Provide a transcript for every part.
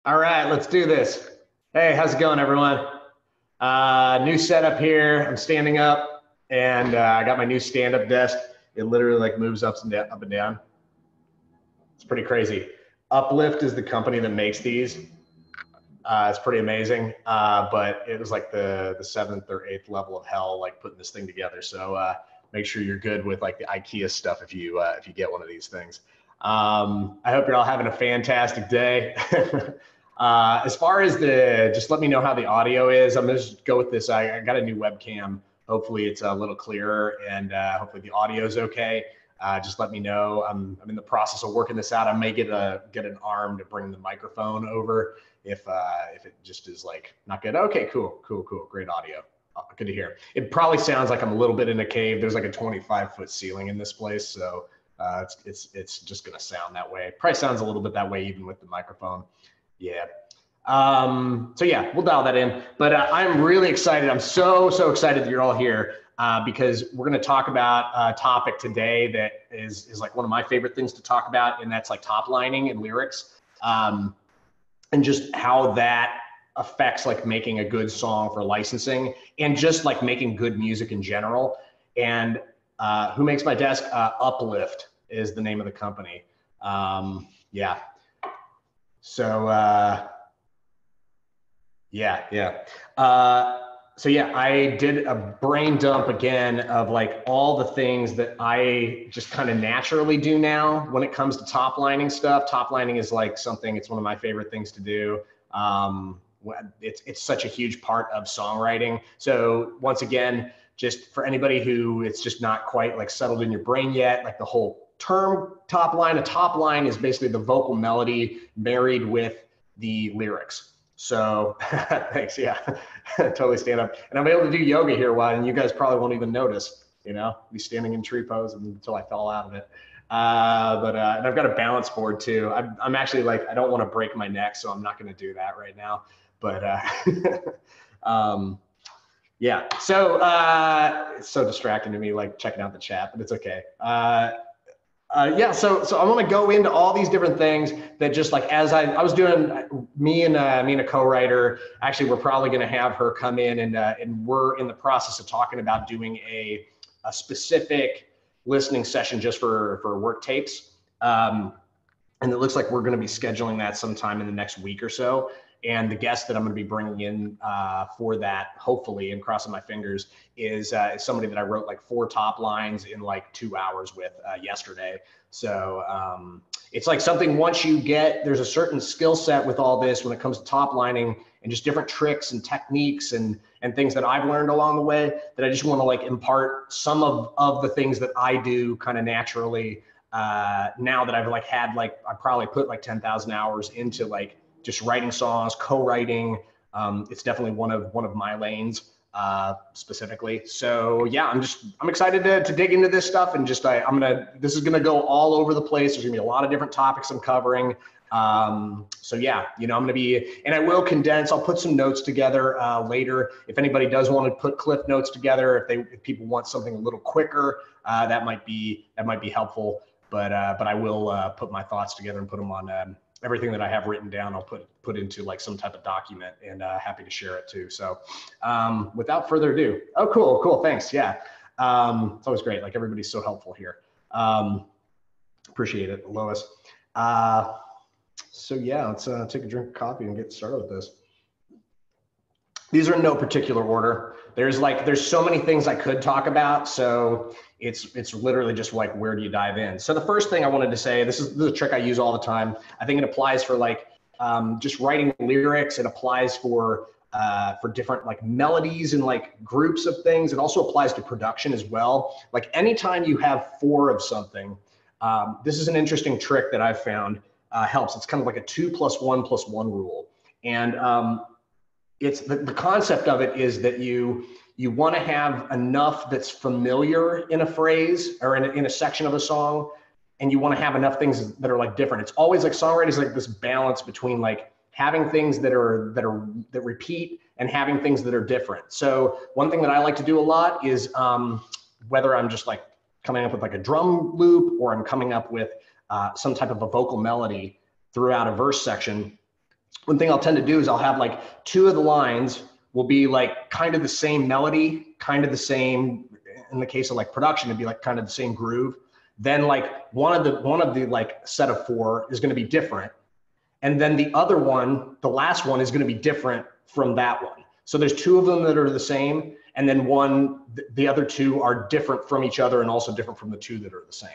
All right, let's do this. Hey, how's it going, everyone? New setup here. I'm standing up, and I got my new stand-up desk. It literally like moves up and down, up and down. It's pretty crazy. Uplift is the company that makes these. It's pretty amazing, but it was like the seventh or eighth level of hell, like putting this thing together. So make sure you're good with like the IKEA stuff if you get one of these things. I hope you're all having a fantastic day. As far as just let me know how the audio is. I'm gonna just go with this. I got a new webcam. Hopefully it's a little clearer, and hopefully the audio is okay. Just let me know. I'm in the process of working this out. I may get an arm to bring the microphone over if it just is like not good. Okay, cool. Great audio. Good to hear. It probably sounds like I'm a little bit in a cave. There's like a 25-foot ceiling in this place, so it's just gonna sound that way. Probably sounds a little bit that way even with the microphone. Yeah. So yeah, we'll dial that in. But I'm really excited. I'm so excited that you're all here because we're going to talk about a topic today that is like one of my favorite things to talk about, and that's like top lining and lyrics, and just how that affects like making a good song for licensing and just like making good music in general. And who makes my desk? Uplift is the name of the company. Yeah. So so yeah, I did a brain dump again of like all the things that I just kind of naturally do now when it comes to top lining stuff. Top lining is like something, it's one of my favorite things to do. It's such a huge part of songwriting. So once again, just for anybody who it's just not quite like settled in your brain yet, like the whole term top line, a top line is basically the vocal melody married with the lyrics. So thanks, yeah, totally stand up. And I'm able to do yoga here while, and you guys probably won't even notice, you know, be standing in tree pose until I fell out of it. And I've got a balance board too. I'm actually like, I don't want to break my neck, so I'm not going to do that right now. But yeah, so it's so distracting to me, like checking out the chat, but it's okay. Yeah, so I'm gonna go into all these different things that just like as I was doing, me and a co-writer, actually we're probably gonna have her come in and we're in the process of talking about doing a specific listening session just for work tapes. And it looks like we're gonna be scheduling that sometime in the next week or so. And the guest that I'm going to be bringing in for that, hopefully, and crossing my fingers, is somebody that I wrote like 4 top lines in like 2 hours with yesterday. So it's like something once you get, there's a certain skill set with all this when it comes to top lining and just different tricks and techniques and things that I've learned along the way that I just want to like impart some of the things that I do kind of naturally now that I've like had like, I probably put like 10,000 hours into like just writing songs, co-writing. It's definitely one of my lanes specifically. So yeah, I'm excited to dig into this stuff, and just this is gonna go all over the place. There's gonna be a lot of different topics I'm covering. So yeah, you know, I'm gonna be, and I will condense. I'll put some notes together later. If anybody does want to put cliff notes together, if people want something a little quicker, that might be helpful. But I will put my thoughts together and put them on. Everything that I have written down, I'll put into like some type of document, and happy to share it too. So without further ado, oh, cool, thanks. Yeah, it's always great. Like everybody's so helpful here. Appreciate it, Lois. So yeah, let's take a drink of coffee and get started with this. These are in no particular order. There's so many things I could talk about. So it's literally just like, where do you dive in? So the first thing I wanted to say, this is a trick I use all the time. I think it applies for like just writing lyrics. It applies for different like melodies and like groups of things. It also applies to production as well. Like anytime you have 4 of something, this is an interesting trick that I've found helps. It's kind of like a 2 + 1 + 1 rule. And it's the concept of it is that you want to have enough that's familiar in a phrase or in a section of a song, and you want to have enough things that are like different. It's always like songwriting is like this balance between like having things that repeat and having things that are different. So one thing that I like to do a lot is whether I'm just like coming up with like a drum loop or I'm coming up with some type of a vocal melody throughout a verse section, one thing I'll tend to do is I'll have like two of the lines will be like kind of the same melody, kind of the same, in the case of like production, it'd be like kind of the same groove. Then like one of the like set of four is going to be different. And then the other one, the last one, is going to be different from that one. So there's two of them that are the same, and then the other two are different from each other and also different from the two that are the same.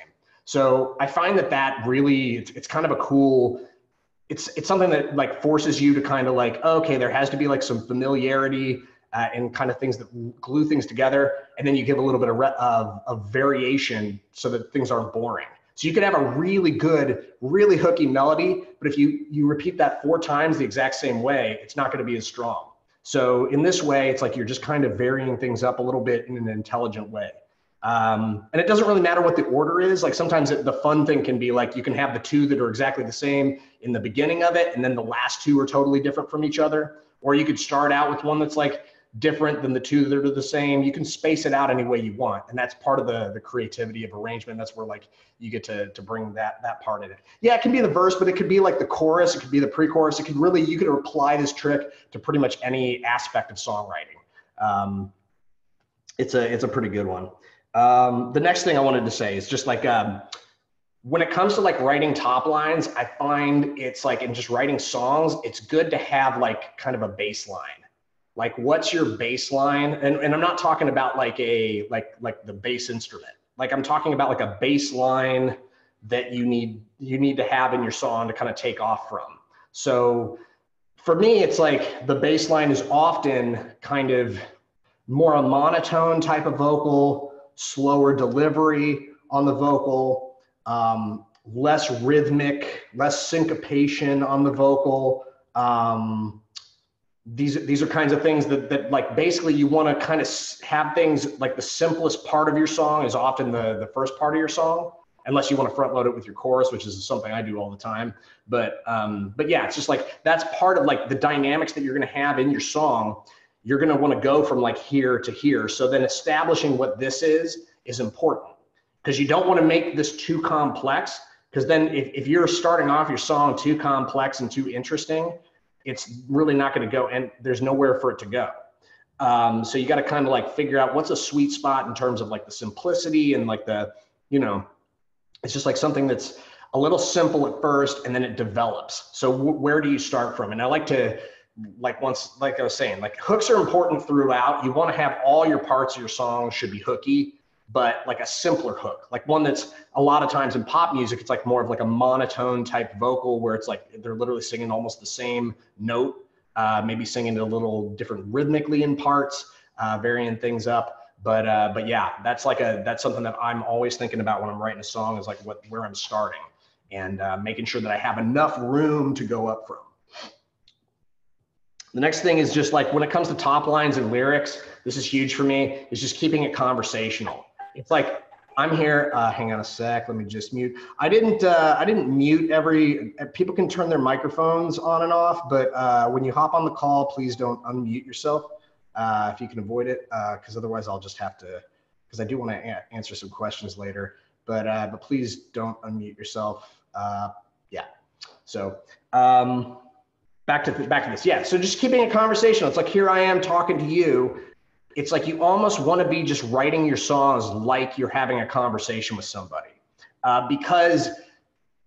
So I find that really, it's kind of a cool, it's something that like forces you to kind of like, okay, there has to be like some familiarity and kind of things that glue things together. And then you give a little bit of variation so that things aren't boring. So you could have a really good, really hooky melody, but if you repeat that 4 times the exact same way, it's not going to be as strong. So in this way, it's like you're just kind of varying things up a little bit in an intelligent way. And it doesn't really matter what the order is. Like sometimes the fun thing can be like, you can have the two that are exactly the same in the beginning of it, and then the last two are totally different from each other. Or you could start out with one that's like different than the two that are the same. You can space it out any way you want. And that's part of the creativity of arrangement. That's where like you get to bring that part in it. Yeah, it can be the verse, but it could be like the chorus. It could be the pre-chorus. It could really, you could apply this trick to pretty much any aspect of songwriting. It's a pretty good one. The next thing I wanted to say is just like, when it comes to like writing top lines, I find it's like, in just writing songs, it's good to have like kind of a bass line. Like, what's your bass line? And I'm not talking about like like the bass instrument. Like I'm talking about like a bass line that you need to have in your song to kind of take off from. So for me, it's like the bass line is often kind of more a monotone type of vocal, slower delivery on the vocal, less rhythmic, less syncopation on the vocal. These are kinds of things that like basically you want to kind of have things like the simplest part of your song is often the first part of your song, unless you want to front load it with your chorus, which is something I do all the time. But yeah, it's just like that's part of like the dynamics that you're going to have in your song. You're going to want to go from like here to here. So then establishing what this is important, because you don't want to make this too complex, because then if you're starting off your song too complex and too interesting, it's really not going to go, and there's nowhere for it to go. So you got to kind of like figure out what's a sweet spot in terms of like the simplicity and like the, it's just like something that's a little simple at first and then it develops. So where do you start from? And I like to, like I was saying, like hooks are important throughout. You want to have all your parts of your song should be hooky, but like a simpler hook, like one that's a lot of times in pop music, it's like more of like a monotone type vocal where it's like they're literally singing almost the same note, maybe singing it a little different rhythmically in parts, varying things up. But yeah, that's something that I'm always thinking about when I'm writing a song, is like where I'm starting and making sure that I have enough room to go up from. The next thing is just like when it comes to top lines and lyrics, this is huge for me, is just keeping it conversational. It's like, I'm here, hang on a sec, let me just mute. I didn't mute people can turn their microphones on and off, but when you hop on the call, please don't unmute yourself if you can avoid it, because otherwise I'll just have to, because I do want to answer some questions later, but please don't unmute yourself. Yeah, so back to this. Yeah, so just keeping it conversational. It's like, here I am talking to you. It's like you almost want to be just writing your songs like you're having a conversation with somebody, because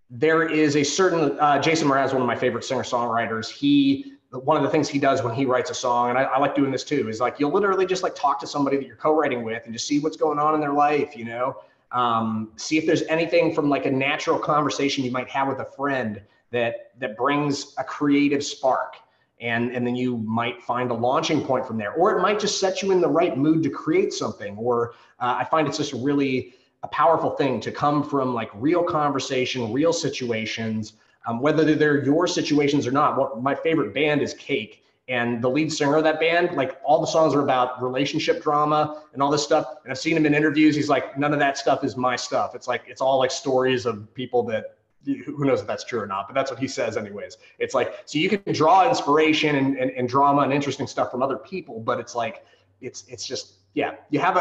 there is a certain, Jason Mraz, one of my favorite singer-songwriters, one of the things he does when he writes a song, and I like doing this too, is like you'll literally just like talk to somebody that you're co-writing with and just see what's going on in their life, see if there's anything from like a natural conversation you might have with a friend that brings a creative spark. And then you might find a launching point from there, or it might just set you in the right mood to create something. Or I find it's just really a powerful thing to come from like real conversation, real situations, whether they're your situations or not. My favorite band is Cake, and the lead singer of that band, like all the songs are about relationship drama and all this stuff. And I've seen him in interviews. He's like, none of that stuff is my stuff. It's like, it's all like stories of people that, who knows if that's true or not, but that's what he says anyways. It's like, so you can draw inspiration and drama and interesting stuff from other people, but it's like, it's just, yeah, you have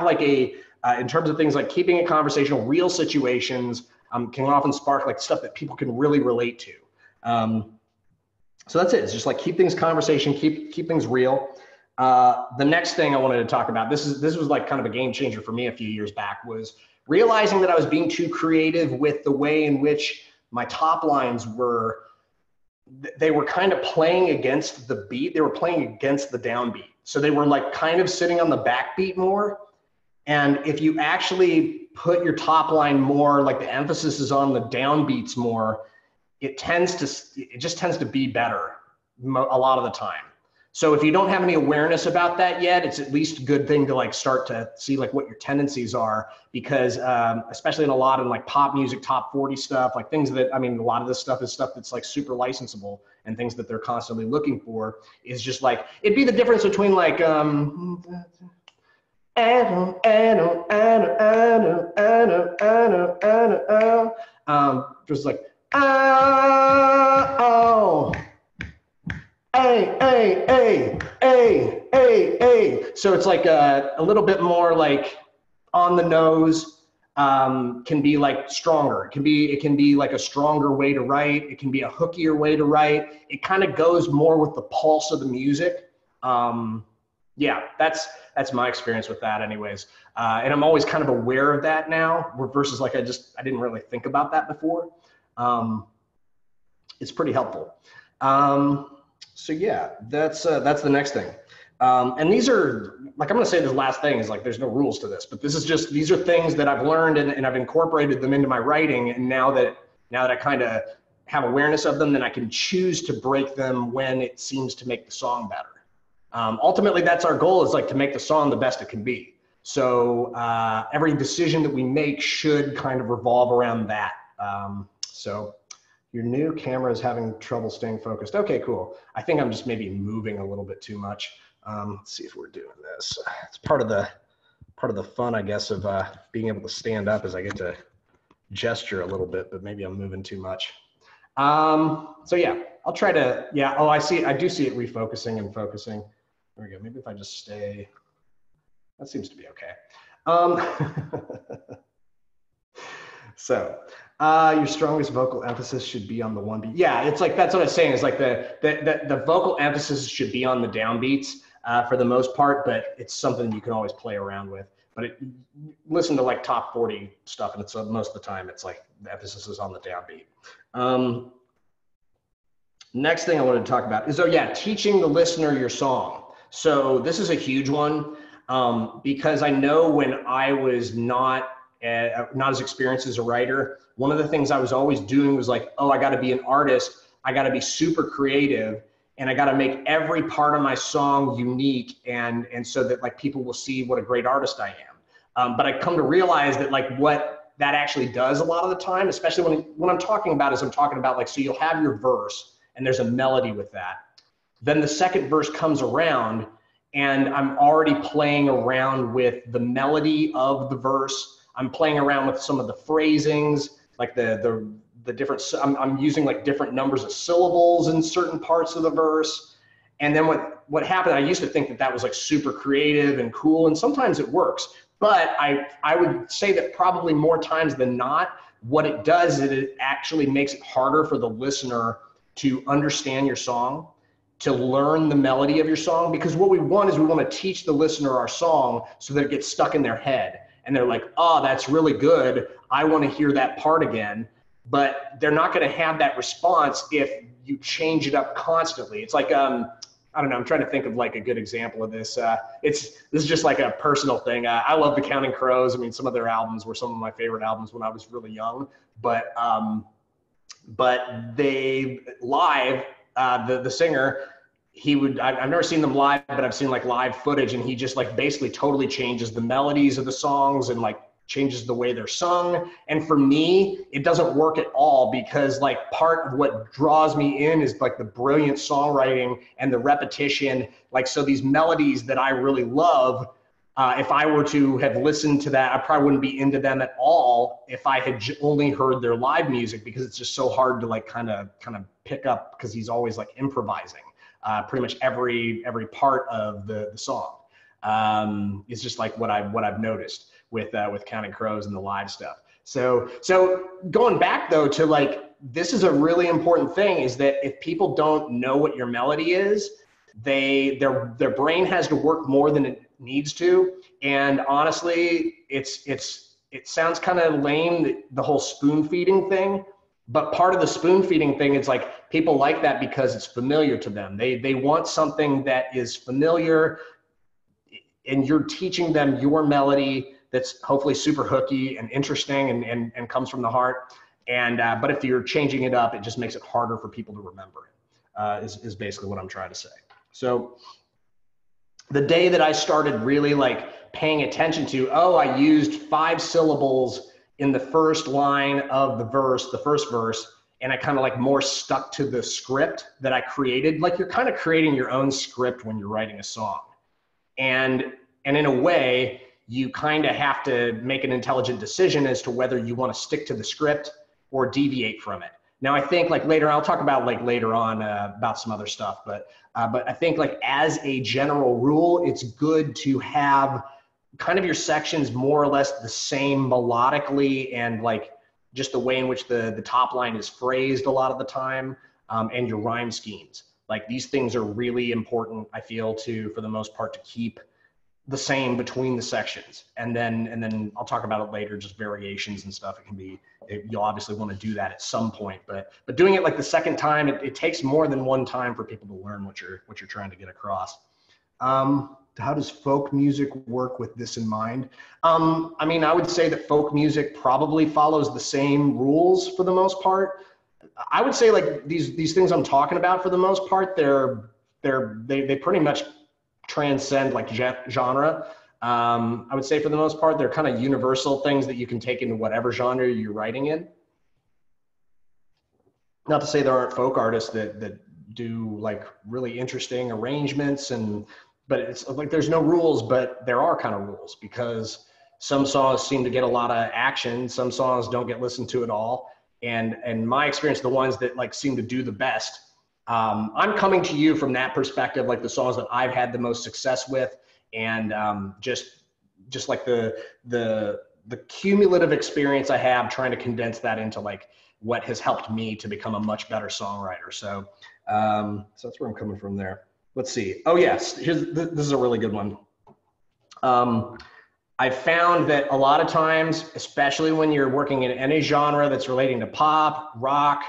like in terms of things like keeping it conversational, real situations can often spark like stuff that people can really relate to. So that's it. It's just like keep things conversation, keep things real. The next thing I wanted to talk about, this was like kind of a game changer for me a few years back, was realizing that I was being too creative with the way in which my top lines were. They were kind of playing against the beat. They were playing against the downbeat. So they were like kind of sitting on the backbeat more. And if you actually put your top line more, like the emphasis is on the downbeats more, it just tends to be better a lot of the time. So if you don't have any awareness about that yet, it's at least a good thing to like start to see like what your tendencies are, because especially in a lot of like pop music, top 40 stuff, like things that, I mean, a lot of this stuff is stuff that's like super licensable and things that they're constantly looking for, is just like, it'd be the difference between like, just like, oh, hey. So it's like a little bit more like on the nose, can be like stronger. It can be like a stronger way to write. It can be a hookier way to write. It kind of goes more with the pulse of the music. Yeah, that's my experience with that anyways. And I'm always kind of aware of that now versus like I didn't really think about that before. It's pretty helpful. So yeah, that's the next thing. And these are, like, I'm gonna say this last thing is like, there's no rules to this, but these are things that I've learned and I've incorporated them into my writing. And now that I kind of have awareness of them, then I can choose to break them when it seems to make the song better. Ultimately, that's our goal, is like to make the song the best it can be. So every decision that we make should kind of revolve around that. So your new camera is having trouble staying focused. Okay, cool. I think I'm just maybe moving a little bit too much. Let's see if we're doing this. It's part of the fun, I guess, of being able to stand up, as I get to gesture a little bit, but maybe I'm moving too much. So yeah, I'll try to, yeah. Oh, I do see it refocusing and focusing. There we go. Maybe if I just stay, that seems to be okay. So your strongest vocal emphasis should be on the one beat. Yeah, it's like, that's what I was saying, is like the vocal emphasis should be on the downbeats for the most part, but it's something you can always play around with. But listen to like top 40 stuff, and it's most of the time it's like the emphasis is on the downbeat. Next thing I wanted to talk about is, oh yeah, teaching the listener your song. So this is a huge one, because I know when I was not as experienced as a writer, one of the things I was always doing was like, oh, I got to be an artist. I got to be super creative, and I got to make every part of my song unique. And so that like people will see what a great artist I am. But I come to realize that like what that actually does a lot of the time, especially when I'm talking about like, so you'll have your verse and there's a melody with that. Then the second verse comes around and I'm already playing around with the melody of the verse. I'm playing around with some of the phrasings, like the different, I'm using like different numbers of syllables in certain parts of the verse. And then what happened, I used to think that was like super creative and cool, and sometimes it works. But I would say that probably more times than not, what it does is it actually makes it harder for the listener to understand your song, to learn the melody of your song, because what we want is we want to teach the listener our song so that it gets stuck in their head. And they're like, oh, that's really good. I want to hear that part again. But they're not going to have that response if you change it up constantly. It's like, I don't know, I'm trying to think of like a good example of this. This is just like a personal thing. I love the Counting Crows. I mean, some of their albums were some of my favorite albums when I was really young. But they live, the singer, I've never seen them live, but I've seen like live footage, and he just like basically totally changes the melodies of the songs and like changes the way they're sung. And for me, it doesn't work at all, because like part of what draws me in is like the brilliant songwriting and the repetition. Like, so these melodies that I really love, if I were to have listened to that, I probably wouldn't be into them at all if I had only heard their live music, because it's just so hard to like kind of pick up, because he's always like improvising pretty much every part of the song. It's just like what I've noticed with Counting Crows and the live stuff. So going back though to like this is a really important thing, is that if people don't know what your melody is, their brain has to work more than it needs to. And honestly, it sounds kind of lame, the whole spoon feeding thing, but part of the spoon feeding thing is like people like that because it's familiar to them. They want something that is familiar, and you're teaching them your melody that's hopefully super hooky and interesting and comes from the heart. And but if you're changing it up, it just makes it harder for people to remember it, is basically what I'm trying to say. So the day that I started really like paying attention to, oh, I used 5 syllables in the first line of the verse, the first verse, and I kind of like more stuck to the script that I created. Like you're kind of creating your own script when you're writing a song. And in a way, you kind of have to make an intelligent decision as to whether you want to stick to the script or deviate from it. Now, I think like later, I'll talk about like later on about some other stuff, but I think like as a general rule, it's good to have kind of your sections more or less the same melodically, and like just the way in which the top line is phrased a lot of the time, and your rhyme schemes. Like these things are really important, I feel, for the most part, to keep the same between the sections. And then I'll talk about it later, just variations and stuff. It can be, you'll obviously want to do that at some point, but doing it like the second time, it takes more than one time for people to learn what you're trying to get across. How does folk music work with this in mind? I mean, I would say that folk music probably follows the same rules for the most part. I would say like these things I'm talking about, for the most part, they pretty much transcend like genre. I would say for the most part, they're kind of universal things that you can take into whatever genre you're writing in. Not to say there aren't folk artists that do like really interesting arrangements, but it's like there's no rules, but there are kind of rules, because some songs seem to get a lot of action, some songs don't get listened to at all. And my experience, the ones that like seem to do the best, I'm coming to you from that perspective, like the songs that I've had the most success with, and just like the cumulative experience I have trying to condense that into like what has helped me to become a much better songwriter. So that's where I'm coming from there. Let's see. Oh yes, this is a really good one. I found that a lot of times, especially when you're working in any genre that's relating to pop, rock,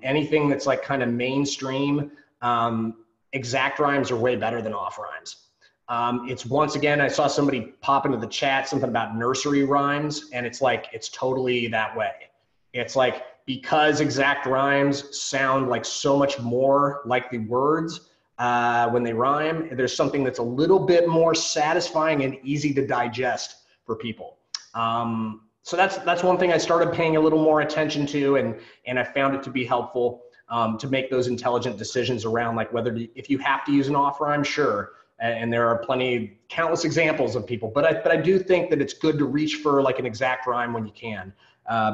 anything that's like kind of mainstream, exact rhymes are way better than off rhymes. It's, once again, I saw somebody pop into the chat something about nursery rhymes, and it's like, it's totally that way. It's like, because exact rhymes sound like so much more like the words when they rhyme, there's something that's a little bit more satisfying and easy to digest for people. So that's one thing I started paying a little more attention to, and I found it to be helpful to make those intelligent decisions around like whether if you have to use an off rhyme, sure. And there are countless examples of people, but I do think that it's good to reach for like an exact rhyme when you can,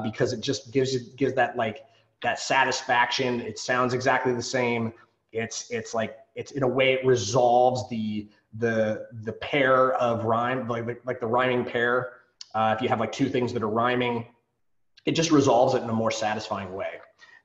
because it just gives that like that satisfaction. It sounds exactly the same. It's like, it's in a way it resolves the pair of rhyme, like the rhyming pair. If you have like two things that are rhyming, it just resolves it in a more satisfying way.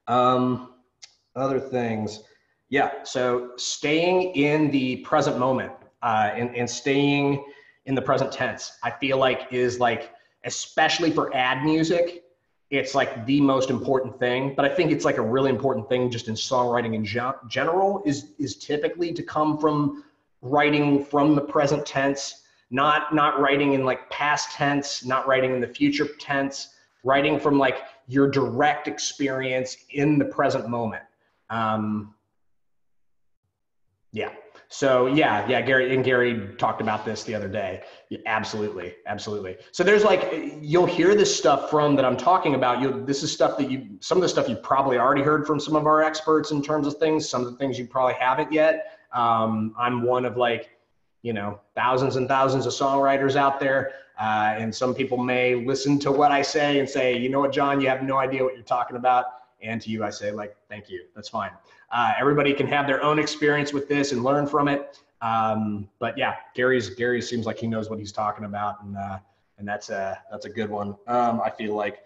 Other things. Yeah, so staying in the present moment and staying in the present tense, I feel like is like, especially for ad music, it's like the most important thing. But I think it's like a really important thing just in songwriting in general is typically to come from writing from the present tense, not writing in like past tense, not writing in the future tense, writing from like your direct experience in the present moment. Yeah. So yeah, Gary talked about this the other day. Yeah, absolutely. So there's like, you'll hear this stuff from that I'm talking about. This is stuff that some of the stuff you've probably already heard from some of our experts in terms of things. Some of the things you probably haven't yet. I'm one of like, thousands and thousands of songwriters out there. And some people may listen to what I say and say, you know what, John, you have no idea what you're talking about. And to you, I say like, thank you, that's fine. Everybody can have their own experience with this and learn from it. But yeah, Gary seems like he knows what he's talking about, and that's a good one. I feel like.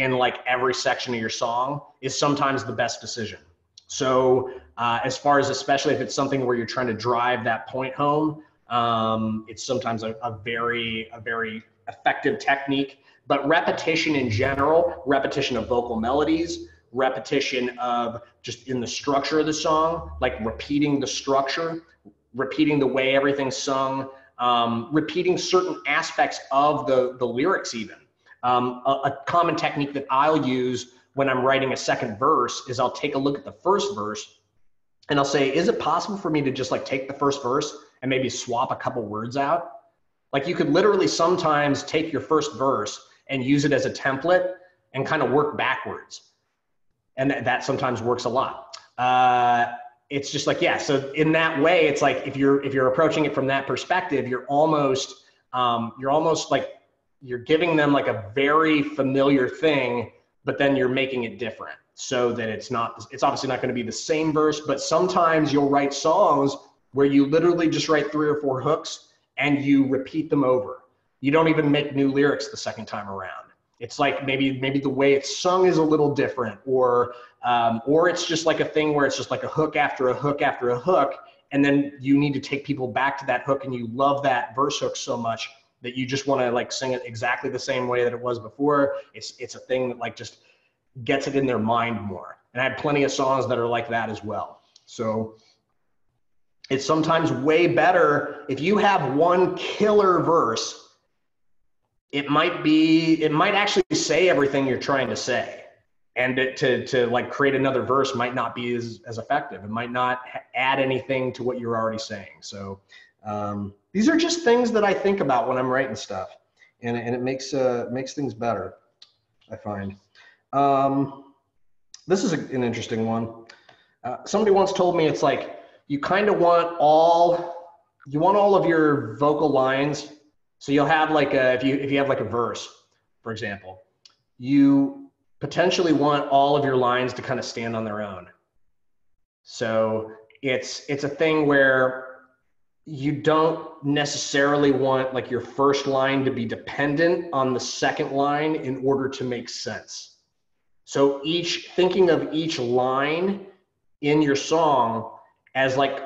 in like every section of your song is sometimes the best decision. So as far as, especially if it's something where you're trying to drive that point home, it's sometimes a very effective technique. But repetition in general, repetition of vocal melodies, repetition of just in the structure of the song, like repeating the structure, repeating the way everything's sung, repeating certain aspects of the lyrics even. A common technique that I'll use when I'm writing a second verse is I'll take a look at the first verse and I'll say, is it possible for me to just like take the first verse and maybe swap a couple words out? Like you could literally sometimes take your first verse and use it as a template and kind of work backwards. And that sometimes works a lot. It's just like, yeah, so in that way, it's like if you're approaching it from that perspective, you're almost like you're giving them like a very familiar thing, but then you're making it different so that it's obviously not going to be the same verse, but sometimes you'll write songs where you literally just write 3 or 4 hooks and you repeat them over. You don't even make new lyrics the second time around. It's like maybe the way it's sung is a little different, or it's just like a thing where it's just like a hook after a hook after a hook, and then you need to take people back to that hook, and you love that verse hook so much that you just want to like sing it exactly the same way that it was before. It's a thing that like just gets it in their mind more. And I have plenty of songs that are like that as well. So it's sometimes way better if you have one killer verse. It might actually say everything you're trying to say, and to like create another verse might not be as effective. It might not add anything to what you're already saying. So these are just things that I think about when I'm writing stuff, and it makes things better, I find. This is an interesting one. Somebody once told me it's like you kind of want all of your vocal lines. So you'll have like if you have like a verse, for example, you potentially want all of your lines to kind of stand on their own. So it's a thing where you don't necessarily want like your first line to be dependent on the second line in order to make sense. So thinking of each line in your song as like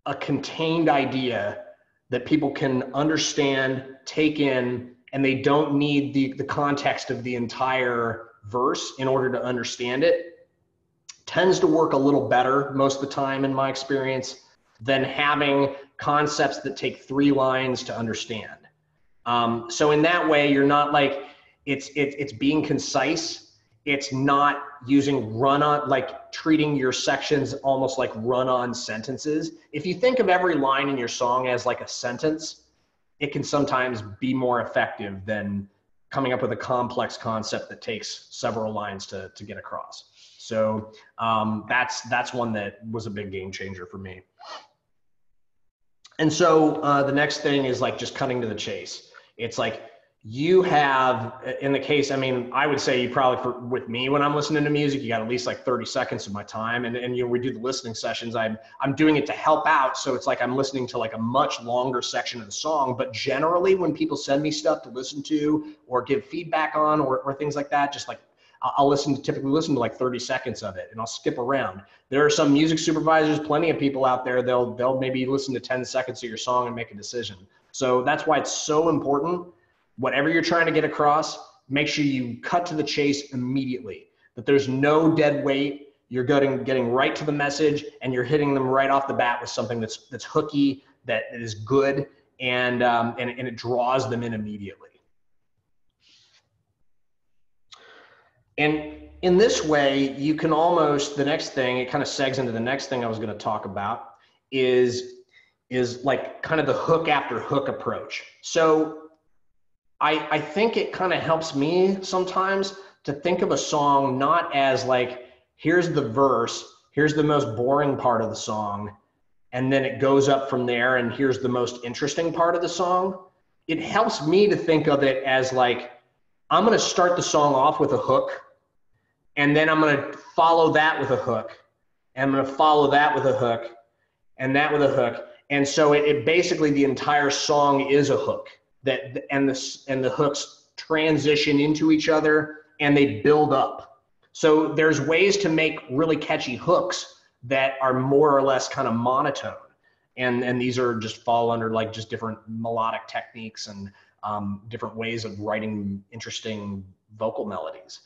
a contained idea that people can understand, take in, and they don't need the context of the entire verse in order to understand it, tends to work a little better most of the time in my experience than having concepts that take 3 lines to understand. So in that way, you're not like, it's being concise. It's not using run-on, like treating your sections almost like run-on sentences. If you think of every line in your song as like a sentence, it can sometimes be more effective than coming up with a complex concept that takes several lines to get across. So that's one that was a big game changer for me. And so the next thing is like just cutting to the chase. It's like, you have, in the case, I mean, I would say you probably, with me, when I'm listening to music, you got at least like 30 seconds of my time. And you know, we do the listening sessions. I'm doing it to help out. So it's like I'm listening to like a much longer section of the song. But generally, when people send me stuff to listen to or give feedback on or things like that, just like I'll typically listen to like 30 seconds of it, and I'll skip around. There are some music supervisors, plenty of people out there, they'll maybe listen to 10 seconds of your song and make a decision. So that's why it's so important. Whatever you're trying to get across, make sure you cut to the chase immediately, that there's no dead weight. You're getting right to the message, and you're hitting them right off the bat with something that's hooky, that is good, and it draws them in immediately. And in this way, you can almost, the next thing, it kind of segs into the next thing I was going to talk about is like kind of the hook after hook approach. So I think it kind of helps me sometimes to think of a song not as like, here's the verse, here's the most boring part of the song, and then it goes up from there, and here's the most interesting part of the song. It helps me to think of it as like, I'm going to start the song off with a hook, and then I'm going to follow that with a hook, and I'm going to follow that with a hook, and that with a hook. And so it basically, the entire song is a hook. And the hooks transition into each other, and they build up. So there's ways to make really catchy hooks that are more or less kind of monotone. And these are just fall under like just different melodic techniques and different ways of writing interesting vocal melodies.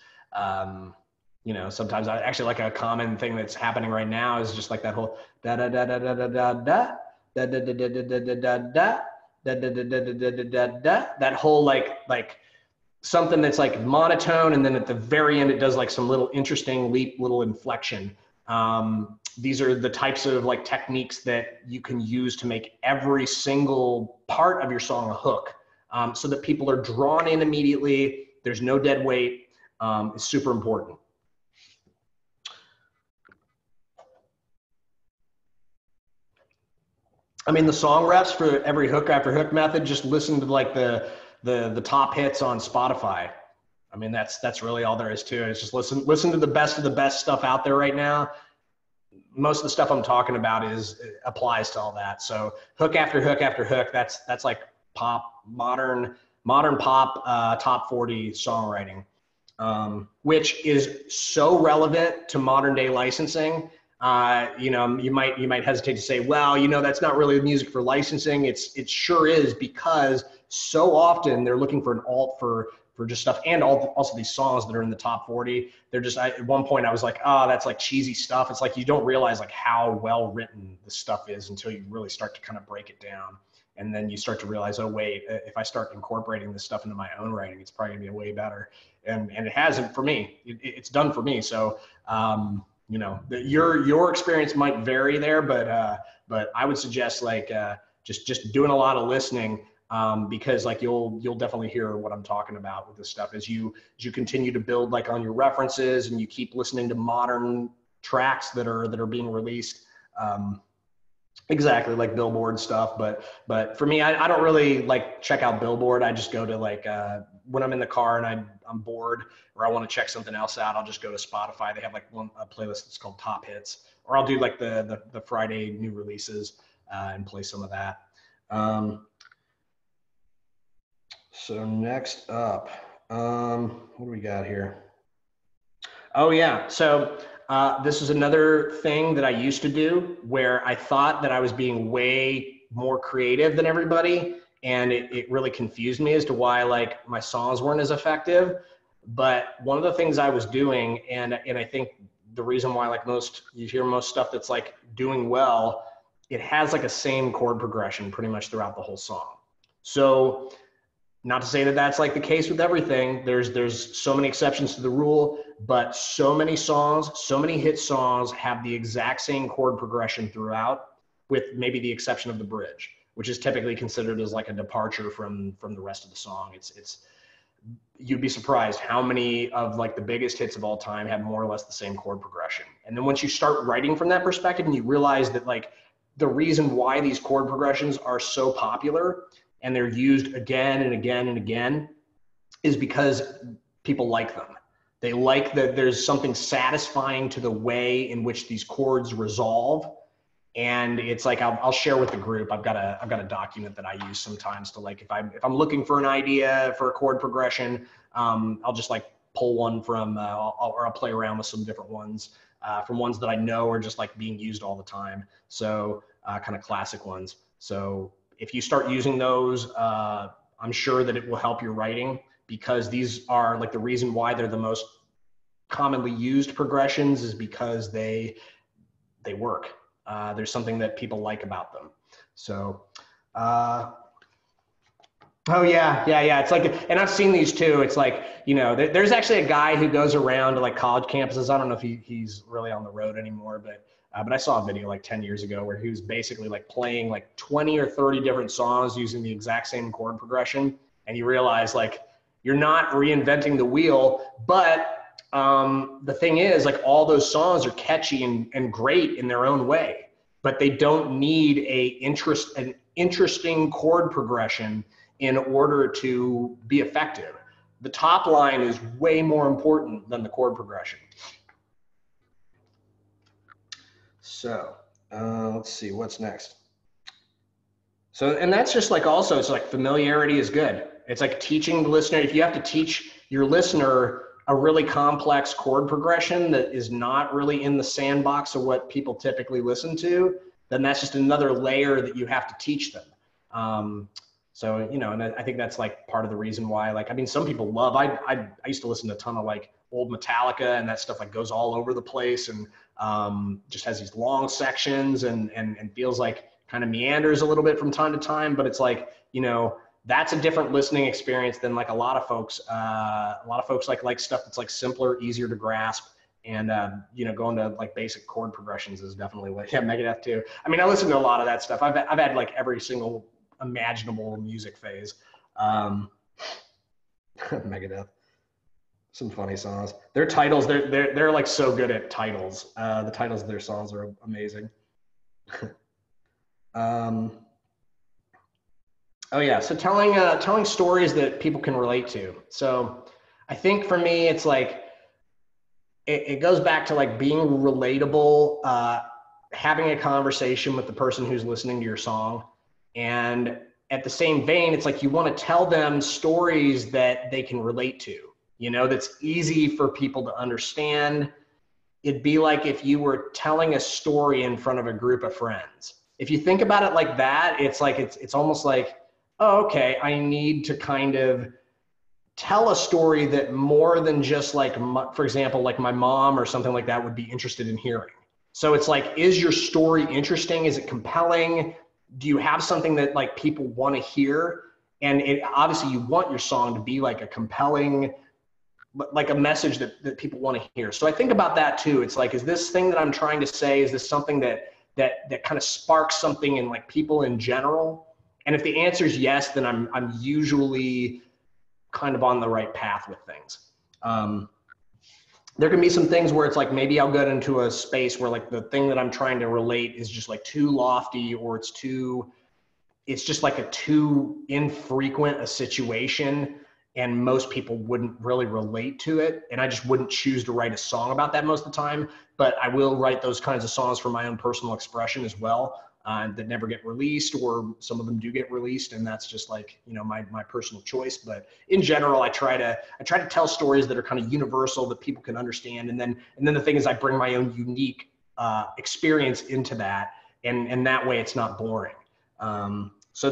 You know, sometimes I actually like a common thing that's happening right now is just like that whole da da da da da da da da da da da da da da da da da, that whole like something that's like monotone, and then at the very end it does like some little interesting leap, little inflection. These are the types of like techniques that you can use to make every single part of your song a hook, so that people are drawn in immediately. There's no dead weight. It's super important. I mean, the song refs for every hook after hook method, just listen to like the top hits on Spotify. I mean, that's really all there is to it. It's just listen to the best of the best stuff out there right now. Most of the stuff I'm talking about applies to all that. So hook after hook after hook, that's like pop, modern pop, top 40 songwriting, which is so relevant to modern day licensing. You know, you might hesitate to say, well, you know, that's not really music for licensing. It sure is, because so often they're looking for an alt for just stuff, and also these songs that are in the top 40. They're just, at one point I was like, oh, that's like cheesy stuff. It's like you don't realize like how well written the stuff is until you really start to kind of break it down. And then you start to realize, oh wait, if I start incorporating this stuff into my own writing, it's probably gonna be way better. And it hasn't for me. It's done for me. So you know, your experience might vary there, but I would suggest like just doing a lot of listening, because like you'll definitely hear what I'm talking about with this stuff as you continue to build like on your references, and you keep listening to modern tracks that are being released. Exactly, like Billboard stuff, but for me, I don't really like check out Billboard. I just go to like when I'm in the car and I'm bored or I want to check something else out, I'll just go to Spotify. They have like a playlist that's called Top Hits, or I'll do like the Friday new releases and play some of that. So next up, what do we got here? Oh yeah, so this is another thing that I used to do where I thought that I was being way more creative than everybody, and it really confused me as to why like my songs weren't as effective. But one of the things I was doing, and I think the reason why like you hear most stuff that's like doing well, it has like a same chord progression pretty much throughout the whole song. So not to say that that's like the case with everything. There's so many exceptions to the rule, but so many songs, so many hit songs have the exact same chord progression throughout, with maybe the exception of the bridge, which is typically considered as like a departure from the rest of the song. It's you'd be surprised how many of like the biggest hits of all time have more or less the same chord progression. And then once you start writing from that perspective and you realize that like the reason why these chord progressions are so popular and they're used again and again and again is because people like them. They like that there's something satisfying to the way in which these chords resolve. And it's like, I'll share with the group. I've got a document that I use sometimes to like, if I'm looking for an idea for a chord progression, I'll just like pull one from, or I'll play around with some different ones from ones that I know are just like being used all the time. So kind of classic ones. So if you start using those, I'm sure that it will help your writing, because these are like the reason why they're the most commonly used progressions is because they work. There's something that people like about them. So, oh yeah. It's like, and I've seen these too. It's like, you know, there's actually a guy who goes around to like college campuses. I don't know if he's really on the road anymore, but I saw a video like 10 years ago where he was basically like playing like 20 or 30 different songs using the exact same chord progression. And you realize like, you're not reinventing the wheel, but the thing is, like, all those songs are catchy and great in their own way, but they don't need an interesting chord progression in order to be effective. The top line is way more important than the chord progression. So let's see what's next. So, and that's just like, also, it's like familiarity is good. It's like teaching the listener. If you have to teach your listener a really complex chord progression that is not really in the sandbox of what people typically listen to, then that's just another layer that you have to teach them. So, you know, and I think that's like part of the reason why, like, I mean, some people love, I used to listen to a ton of like old Metallica, and that stuff like goes all over the place, and just has these long sections and feels like kind of meanders a little bit from time to time. But it's like, you know, that's a different listening experience than like a lot of folks like stuff that's like simpler, easier to grasp. And, you know, going to like basic chord progressions is definitely what, yeah, Megadeth too. I mean, I listen to a lot of that stuff. I've had like every single imaginable music phase. Megadeth, some funny songs. Their titles, they're like so good at titles. The titles of their songs are amazing. Oh yeah, so telling stories that people can relate to. So I think for me, it's like it goes back to like being relatable, having a conversation with the person who's listening to your song, and at the same vein, it's like you want to tell them stories that they can relate to. You know, that's easy for people to understand. It'd be like if you were telling a story in front of a group of friends. If you think about it like that, it's like it's almost like, oh, okay, I need to kind of tell a story that more than just like, for example, like my mom or something like that would be interested in hearing. So it's like, is your story interesting? Is it compelling? Do you have something that like people want to hear? And it obviously you want your song to be like a compelling, like a message that people want to hear. So I think about that too. It's like, is this thing that I'm trying to say, is this something that kind of sparks something in like people in general? And if the answer is yes, then I'm usually kind of on the right path with things. There can be some things where it's like, maybe I'll get into a space where like the thing that I'm trying to relate is just like too lofty, or it's just like a too infrequent a situation, and most people wouldn't really relate to it. And I just wouldn't choose to write a song about that most of the time, but I will write those kinds of songs for my own personal expression as well. That never get released, or some of them do get released, and that's just like, you know, my personal choice. But in general, I try to tell stories that are kind of universal, that people can understand, and then the thing is, I bring my own unique experience into that, and that way it's not boring. So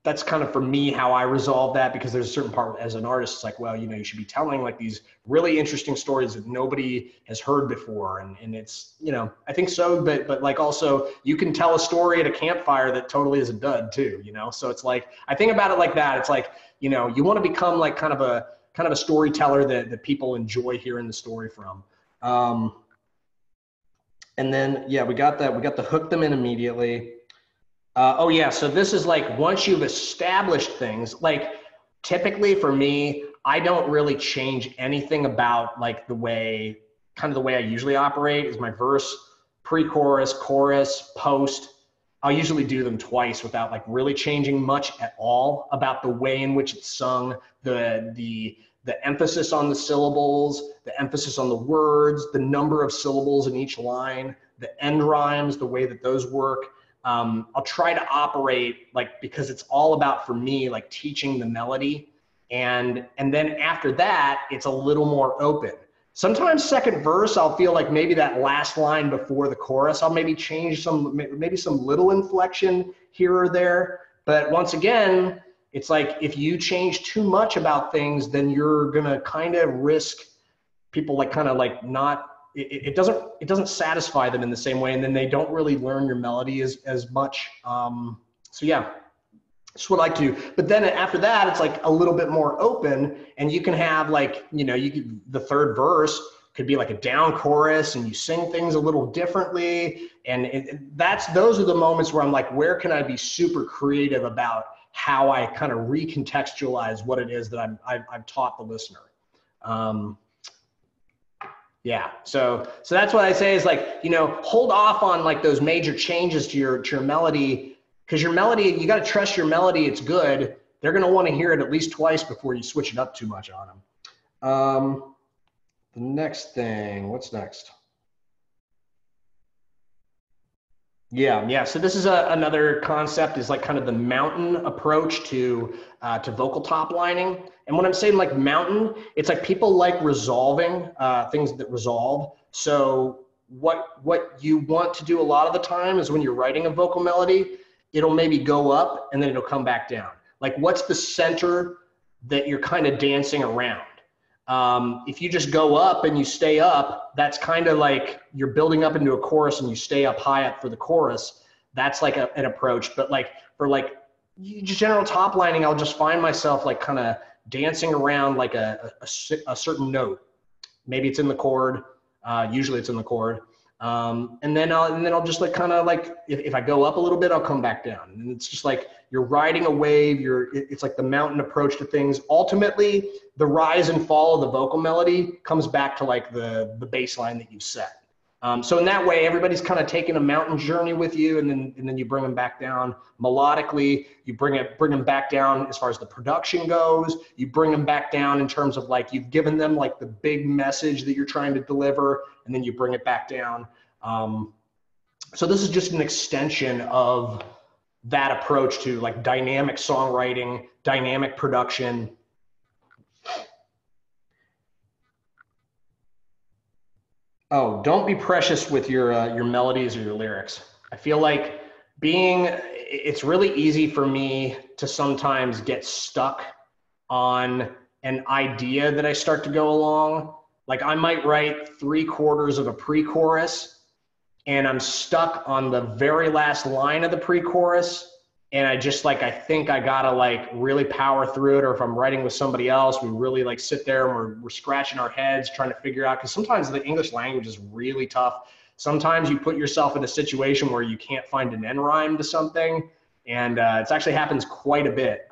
that's kind of for me how I resolve that, because there's a certain part as an artist, it's like, well, you know, you should be telling like these really interesting stories that nobody has heard before. And it's, you know, I think so, but like also you can tell a story at a campfire that totally is a dud too, you know? So it's like, I think about it like that. It's like, you know, you want to become like kind of a storyteller that people enjoy hearing the story from. And then, yeah, we got the hook them in immediately. Oh yeah, so this is like, once you've established things, like typically for me, I don't really change anything about like the way I usually operate is my verse, pre-chorus, chorus, post. I'll usually do them twice without like really changing much at all about the way in which it's sung, the emphasis on the syllables, the emphasis on the words, the number of syllables in each line, the end rhymes, the way that those work. I'll try to operate like, because it's all about, for me, like teaching the melody. And then after that, it's a little more open. Sometimes second verse, I'll feel like maybe that last line before the chorus, I'll maybe change maybe some little inflection here or there. But once again, it's like, if you change too much about things, then you're gonna kind of risk people like kind of like not, it doesn't satisfy them in the same way, and then they don't really learn your melody as much. So yeah, that's what I like to do. But then after that, it's like a little bit more open, and you can have like, you know, the third verse could be like a down chorus, and you sing things a little differently. And those are the moments where I'm like, where can I be super creative about how I kind of recontextualize what it is that I've taught the listener. Yeah, so that's what I say is like, you know, hold off on like those major changes to your melody, because your melody, you got to trust your melody. It's good. They're going to want to hear it at least twice before you switch it up too much on them. The next thing, what's next? Yeah. So this is another concept is like kind of the mountain approach to vocal top lining. And when I'm saying like mountain, it's like people like resolving things that resolve. So what you want to do a lot of the time is when you're writing a vocal melody, it'll maybe go up and then it'll come back down. Like what's the center that you're kind of dancing around? If you just go up and you stay up, that's kind of like you're building up into a chorus and you stay up high up for the chorus. That's like an approach. But like for like just general top lining, I'll just find myself like kind of dancing around like a certain note. Maybe it's in the chord. Usually it's in the chord. And then I'll just like kind of like if I go up a little bit, I'll come back down. And it's just like you're riding a wave. It's like the mountain approach to things. Ultimately, the rise and fall of the vocal melody comes back to like the bass line that you've set. So in that way, everybody's kind of taking a mountain journey with you, and then you bring them back down melodically. You bring them back down as far as the production goes. You bring them back down in terms of like you've given them like the big message that you're trying to deliver, and then you bring it back down. So this is just an extension of that approach to like dynamic songwriting, dynamic production. Oh, don't be precious with your melodies or your lyrics. I feel like it's really easy for me to sometimes get stuck on an idea that I start to go along. Like I might write 3/4 of a pre-chorus and I'm stuck on the very last line of the pre-chorus. And I just like, I think I gotta like really power through it. Or if I'm writing with somebody else, we really like sit there and we're scratching our heads trying to figure out, because sometimes the English language is really tough. Sometimes you put yourself in a situation where you can't find an end rhyme to something. And it actually happens quite a bit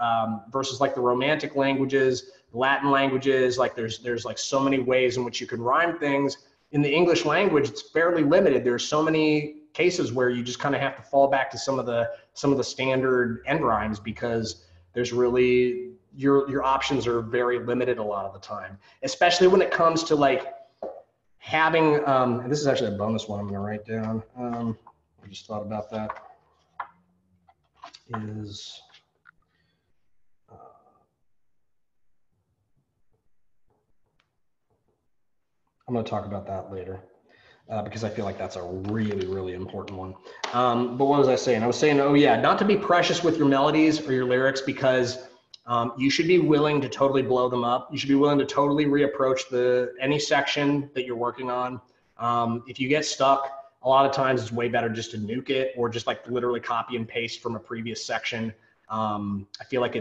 versus like the Romantic languages, Latin languages, like there's like so many ways in which you can rhyme things. In the English language, it's fairly limited. There's so many cases where you just kind of have to fall back to some of the standard end rhymes, because there's really your options are very limited a lot of the time, especially when it comes to like having and this is actually a bonus one I'm going to write down. I just thought about that is I'm going to talk about that later. Because I feel like that's a really, really important one. But what was I saying? I was saying, oh yeah, not to be precious with your melodies or your lyrics, because you should be willing to totally blow them up. You should be willing to totally reapproach any section that you're working on. If you get stuck, a lot of times it's way better just to nuke it, or just like literally copy and paste from a previous section. I feel like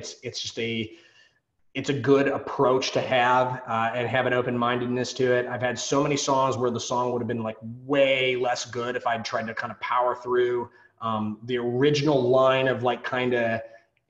it's a good approach to have and have an open-mindedness to it. I've had so many songs where the song would have been like way less good if I'd tried to kind of power through the original line of like kind of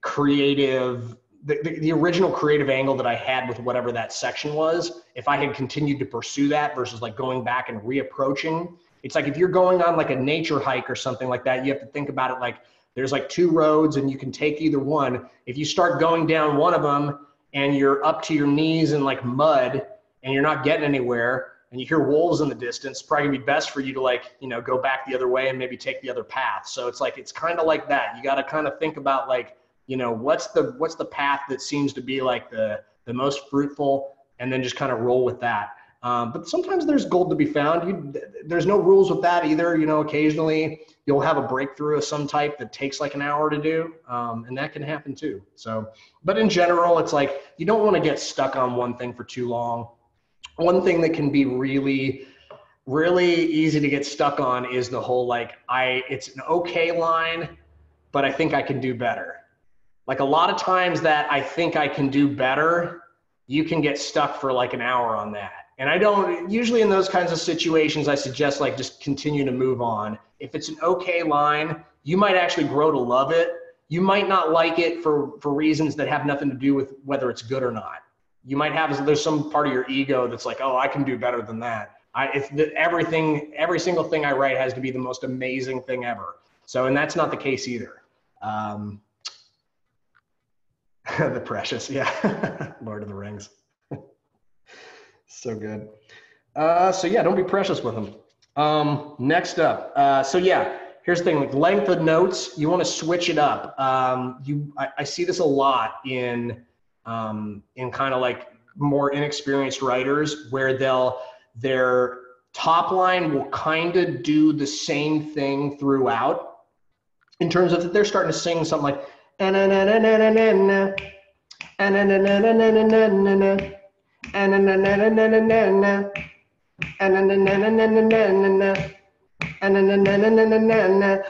creative, the original creative angle that I had with whatever that section was. If I had continued to pursue that versus like going back and reapproaching, it's like if you're going on like a nature hike or something like that, you have to think about it like there's like two roads and you can take either one. If you start going down one of them and you're up to your knees in like mud and you're not getting anywhere and you hear wolves in the distance, it's probably gonna be best for you to like, go back the other way and maybe take the other path. So it's like, it's kind of like that. You got to kind of think about like, what's the path that seems to be like the most fruitful, and then just kind of roll with that. But sometimes there's gold to be found. There's no rules with that either. Occasionally you'll have a breakthrough of some type that takes like an hour to do, and that can happen too. So, but in general, it's like you don't want to get stuck on one thing for too long. One thing that can be really, really easy to get stuck on is the whole like, it's an okay line, but I think I can do better. Like a lot of times that I think I can do better, you can get stuck for like an hour on that. And I don't, usually in those kinds of situations, I suggest like just continue to move on. If it's an okay line, you might actually grow to love it. You might not like it for reasons that have nothing to do with whether it's good or not. You might there's some part of your ego that's like, oh, I can do better than that. Every single thing I write has to be the most amazing thing ever. So, and that's not the case either. The Precious, yeah. Lord of the Rings. So good. So yeah, don't be precious with them. Next up, so yeah, here's the thing, like length of notes, you want to switch it up. I see this a lot in kind of like more inexperienced writers where their top line will kind of do the same thing throughout in terms of that they're starting to sing something like,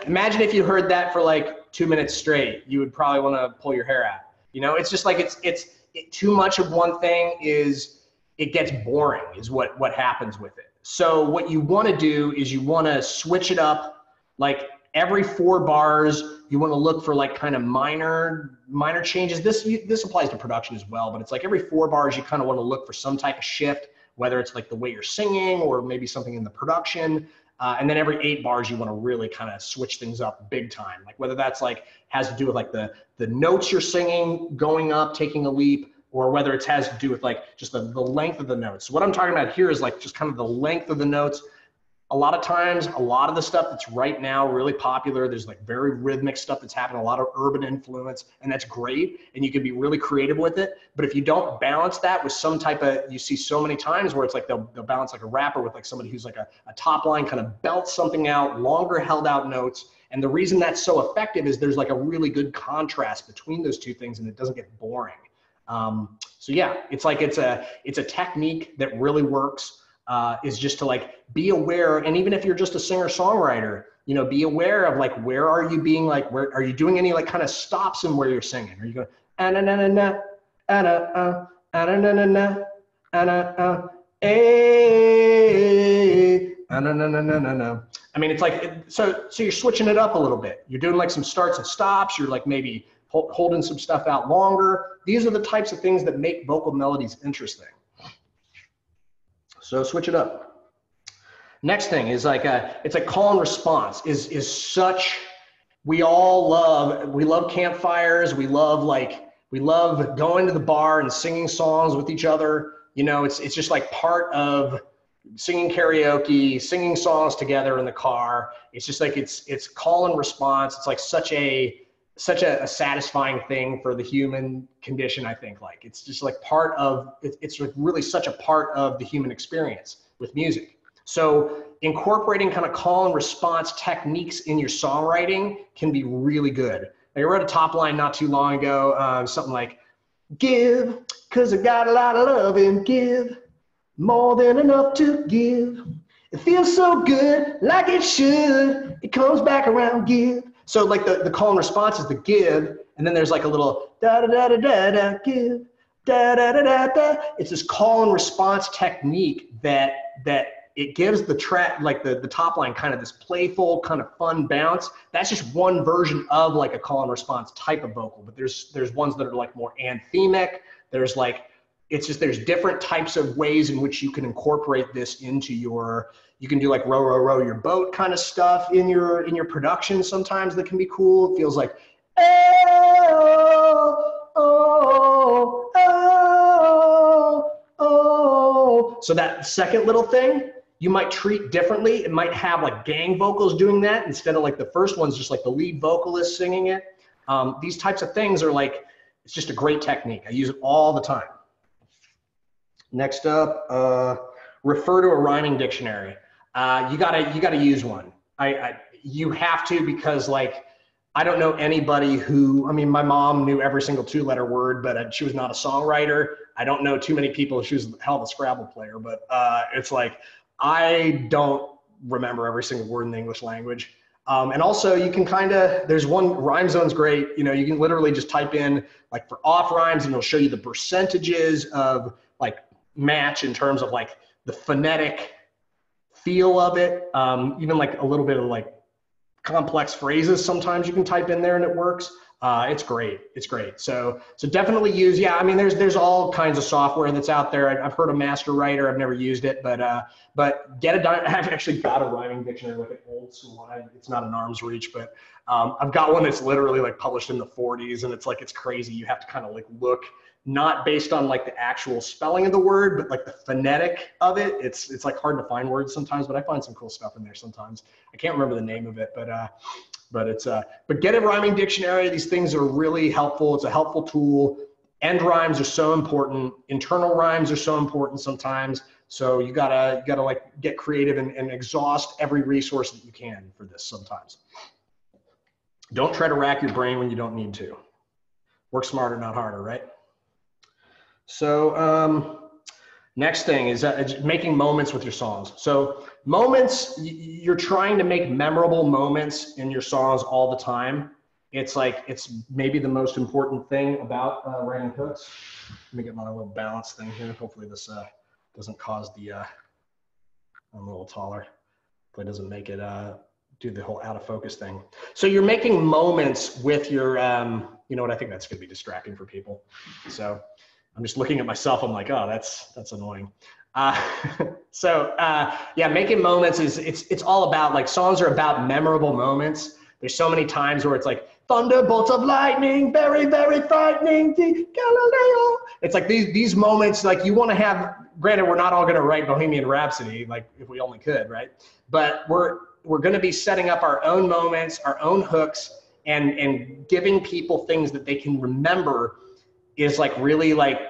imagine if you heard that for like 2 minutes straight, you would probably want to pull your hair out. You know, it's just like too much of one thing it gets boring is what happens with it. So what you want to do is you want to switch it up. Like every 4 bars, you want to look for like kind of minor changes. This applies to production as well, but it's like every 4 bars, you kind of want to look for some type of shift, whether it's like the way you're singing or maybe something in the production. And then every 8 bars, you want to really kind of switch things up big time. Like whether that's like has to do with like the notes you're singing going up, taking a leap, or whether it has to do with like just the length of the notes. So what I'm talking about here is like just kind of the length of the notes. A lot of times, a lot of the stuff that's right now really popular, there's like very rhythmic stuff that's happening, a lot of urban influence, and that's great, and you can be really creative with it. But if you don't balance that with some type of, you see so many times where it's like they'll balance like a rapper with like somebody who's like a top line kind of belts something out, longer held out notes. And the reason that's so effective is there's like a really good contrast between those two things and it doesn't get boring. So yeah, it's like it's a technique that really works. Is just to like be aware, and even if you're just a singer-songwriter, you know, be aware of like where are you being like, where are you doing any like kind of stops in where you're singing? Are you going I mean, it's like so you're switching it up a little bit. You're doing like some starts and stops. You're like maybe holding some stuff out longer. These are the types of things that make vocal melodies interesting. So switch it up. Next thing is like it's a call and response is such, we love campfires. We love going to the bar and singing songs with each other. You know, it's just like part of singing karaoke, singing songs together in the car. It's just like, it's call and response. It's like such a satisfying thing for the human condition, I think. Like it's just like part of it's really such a part of the human experience with music. So incorporating kind of call and response techniques in your songwriting can be really good. Like I wrote a top line not too long ago, something like, give, cause I got a lot of love and give, more than enough to give. It feels so good, like it should. It comes back around, give. So like the call and response is the give, and then there's like a little da da da da da da give, da da da da da. It's this call and response technique that it gives the track, like the top line, kind of this playful, kind of fun bounce. That's just one version of like a call and response type of vocal, but there's ones that are like more anthemic. There's like, there's different types of ways in which you can incorporate this into you can do like row, row, row your boat kind of stuff in your production sometimes that can be cool. It feels like, oh, oh, oh, oh. So that second little thing, you might treat differently. It might have like gang vocals doing that instead of like the first one's just like the lead vocalist singing it. These types of things are like, it's just a great technique. I use it all the time. Next up, refer to a rhyming dictionary. You gotta use one. You have to, because like, I don't know anybody who, I mean, my mom knew every single 2-letter word, but she was not a songwriter. I don't know too many people. She was a hell of a Scrabble player, but it's like, I don't remember every single word in the English language. And also you can there's one, Rhyme Zone's great. You know, you can literally just type in like for off rhymes and it'll show you the percentages of like match in terms of like the phonetic feel of it. Even like a little bit of like complex phrases sometimes you can type in there and it works. It's great. It's great. So definitely use, yeah, I mean, there's all kinds of software that's out there. I've heard of Master Writer. I've never used it, but get I've actually got a rhyming dictionary, like an old school one. It's not an arm's reach, but I've got one that's literally like published in the 40s, and it's like, it's crazy. You have to kind of like look not based on like the actual spelling of the word, but like the phonetic of it. It's like hard to find words sometimes, but I find some cool stuff in there sometimes. I can't remember the name of it, but get a rhyming dictionary. These things are really helpful. It's a helpful tool. End rhymes are so important. Internal rhymes are so important sometimes. So you gotta like get creative and exhaust every resource that you can for this sometimes. Don't try to rack your brain when you don't need to. Work smarter, not harder, right? So next thing is making moments with your songs. So moments, you're trying to make memorable moments in your songs all the time. It's like, it's maybe the most important thing about writing hooks. Let me get my little balance thing here. Hopefully this doesn't cause the, I'm a little taller. Hopefully it doesn't make it do the whole out of focus thing. So you're making moments with your, you know what, I think that's gonna be distracting for people. So I'm just looking at myself, I'm like, oh, that's annoying. Yeah, making moments it's all about, like, songs are about memorable moments. There's so many times where it's like, thunderbolts of lightning, very, very frightening, Galileo. It's like these moments, like, you want to have, granted, we're not all going to write Bohemian Rhapsody, like, if we only could, right? But we're going to be setting up our own moments, our own hooks, and giving people things that they can remember is like really like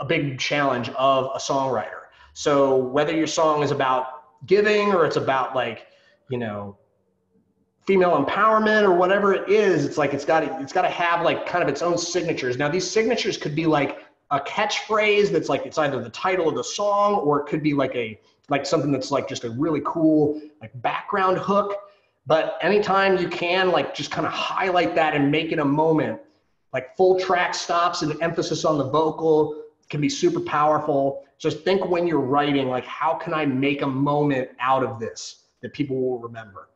a big challenge of a songwriter. So whether your song is about giving or it's about, like, you know, female empowerment or whatever it is, it's like it's got to have like kind of its own signatures. Now these signatures could be like a catchphrase that's like, it's either the title of the song, or it could be like something that's like just a really cool like background hook. But anytime you can, like, just kind of highlight that and make it a moment, like full track stops and emphasis on the vocal can be super powerful. Just think when you're writing, like, how can I make a moment out of this that people will remember?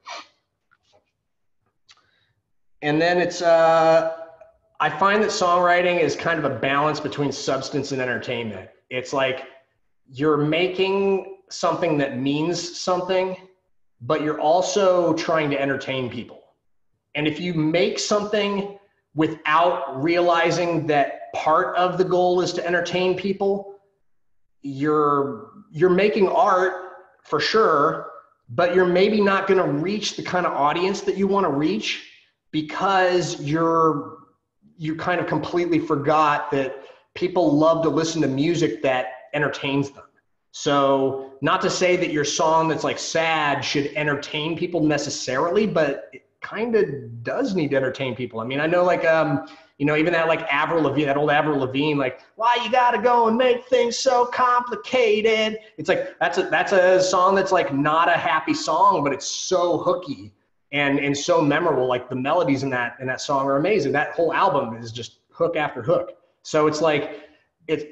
And then it's, I find that songwriting is kind of a balance between substance and entertainment. It's like you're making something that means something, but you're also trying to entertain people. And if you make something without realizing that part of the goal is to entertain people, you're making art for sure, but you're maybe not going to reach the kind of audience that you want to reach, because you kind of completely forgot that people love to listen to music that entertains them. So not to say that your song that's like sad should entertain people necessarily, but it kind of does need to entertain people. I mean, I know, like, you know, even that, like, Avril Lavigne, that old Avril Lavigne, like, why you gotta go and make things so complicated? It's like, that's a song that's like not a happy song, but it's so hooky and so memorable. Like, the melodies in that song are amazing. That whole album is just hook after hook. So it's like,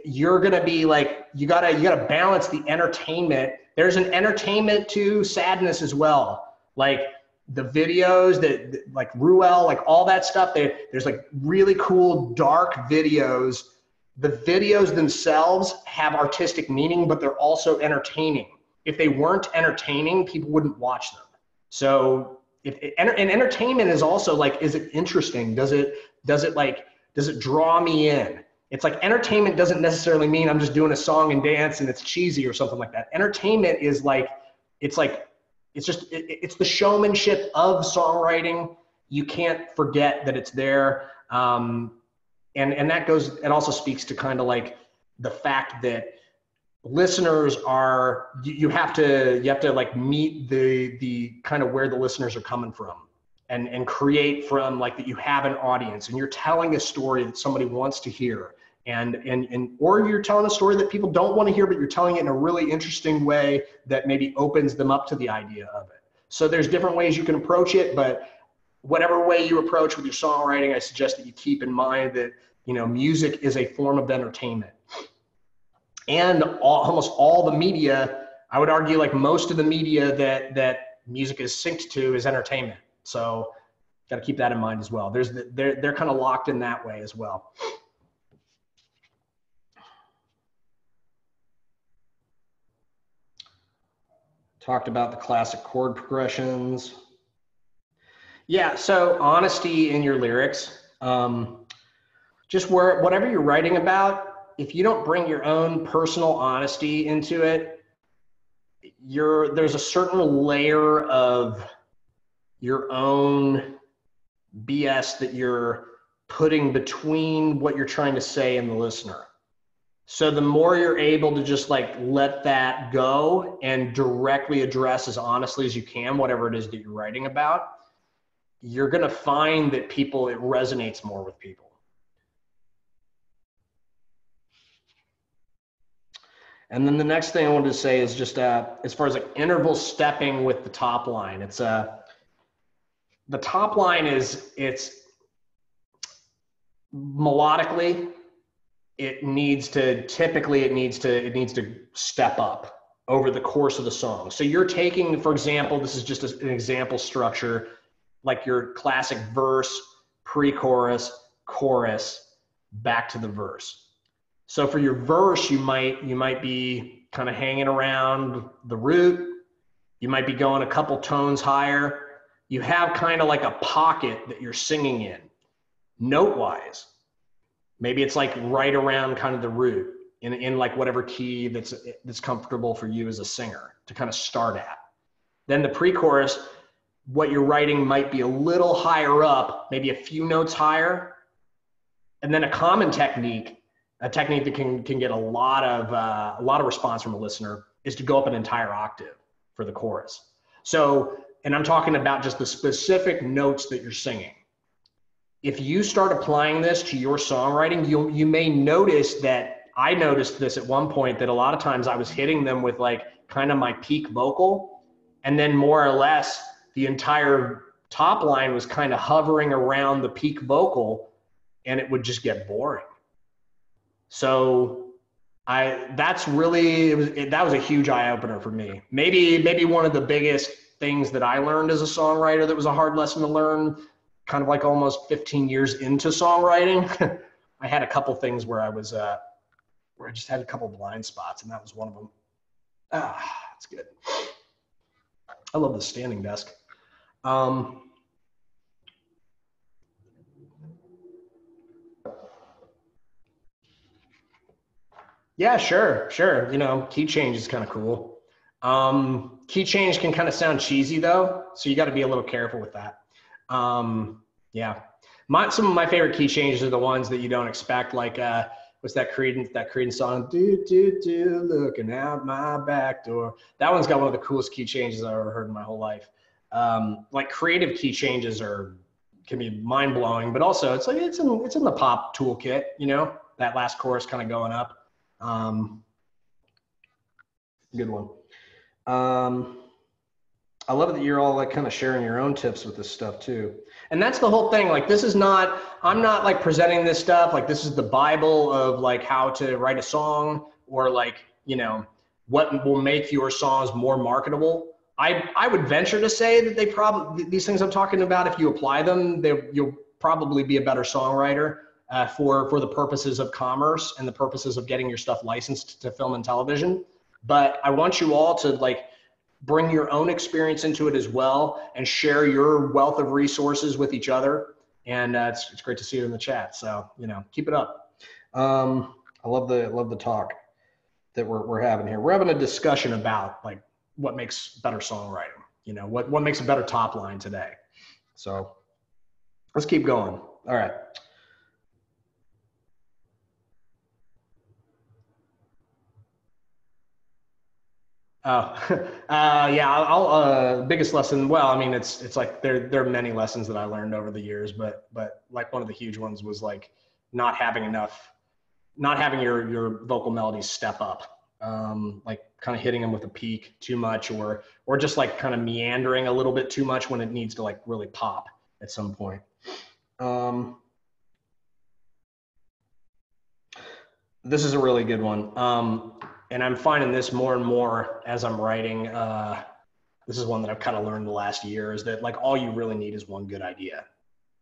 you're gonna be like, you gotta balance the entertainment. There's an entertainment to sadness as well. Like the videos that like Ruel, like all that stuff, there's like really cool dark videos. The videos themselves have artistic meaning, but they're also entertaining. If they weren't entertaining, people wouldn't watch them. So and entertainment is also like, is it interesting? Does it draw me in? It's like, entertainment doesn't necessarily mean I'm just doing a song and dance and it's cheesy or something like that. Entertainment is like, it's the showmanship of songwriting. You can't forget that it's there. And that goes, it also speaks to kind of like the fact that listeners are, you have to like meet the kind of where the listeners are coming from. And create from, like, that you have an audience and you're telling a story that somebody wants to hear, or you're telling a story that people don't want to hear, but you're telling it in a really interesting way that maybe opens them up to the idea of it. So there's different ways you can approach it, but whatever way you approach with your songwriting, I suggest that you keep in mind that, you know, music is a form of entertainment. And almost all the media, I would argue, like most of the media that music is synced to is entertainment. So got to keep that in mind as well. They're kind of locked in that way as well. Talked about the classic chord progressions. Yeah, so honesty in your lyrics. just whatever you're writing about, if you don't bring your own personal honesty into it, there's a certain layer of your own BS that you're putting between what you're trying to say and the listener. So the more you're able to just like let that go and directly address as honestly as you can whatever it is that you're writing about, you're going to find that it resonates more with people. And then the next thing I wanted to say is just as far as like interval stepping with the top line, it's the top line it's melodically, it needs to step up over the course of the song. So you're taking, for example, this is just an example structure, like your classic verse, pre-chorus, chorus, back to the verse. So for your verse, you might be kind of hanging around the root. You might be going a couple tones higher. You have kind of like a pocket that you're singing in, note-wise. Maybe it's like right around kind of the root in like whatever key that's comfortable for you as a singer to kind of start at. Then the pre-chorus, what you're writing might be a little higher up, maybe a few notes higher. And then a common technique, a technique that can get a lot of response from a listener, is to go up an entire octave for the chorus. So, and I'm talking about just the specific notes that you're singing. If you start applying this to your songwriting, you may notice that, I noticed this at one point, that a lot of times I was hitting them with like kind of my peak vocal, and then more or less the entire top line was kind of hovering around the peak vocal, and it would just get boring. So that was a huge eye opener for me. Maybe one of the biggest things that I learned as a songwriter that was a hard lesson to learn, kind of like almost 15 years into songwriting. I had a couple things where I just had a couple blind spots, and that was one of them. That's good. I love the standing desk. Yeah, sure. You know, key change is kind of cool. Key change can kind of sound cheesy though, so you got to be a little careful with that. Yeah, some of my favorite key changes are the ones that you don't expect. Like, what's that Creedence song? Do, looking out my back door. That one's got one of the coolest key changes I've ever heard in my whole life. Like creative key changes can be mind blowing, but also it's in the pop toolkit. You know, that last chorus kind of going up. Good one. I love that you're all like kind of sharing your own tips with this stuff too. And that's the whole thing. Like, I'm not like presenting this stuff like this is the Bible of like how to write a song, or like, you know, what will make your songs more marketable. I would venture to say that these things I'm talking about, if you apply them, you'll probably be a better songwriter for the purposes of commerce and the purposes of getting your stuff licensed to film and television. But I want you all to like bring your own experience into it as well and share your wealth of resources with each other. And it's great to see you in the chat. So, you know, keep it up. I love the talk that we're having here. We're having a discussion about like what makes better songwriting, you know, what makes a better top line today. So let's keep going. All right. Yeah. Biggest lesson. Well, I mean, it's like there are many lessons that I learned over the years, but like one of the huge ones was like not having your vocal melodies step up, like kind of hitting them with a peak too much, or just like kind of meandering a little bit too much when it needs to like really pop at some point. This is a really good one. And I'm finding this more and more as I'm writing. This is one that I've kind of learned the last year, is that like all you really need is one good idea.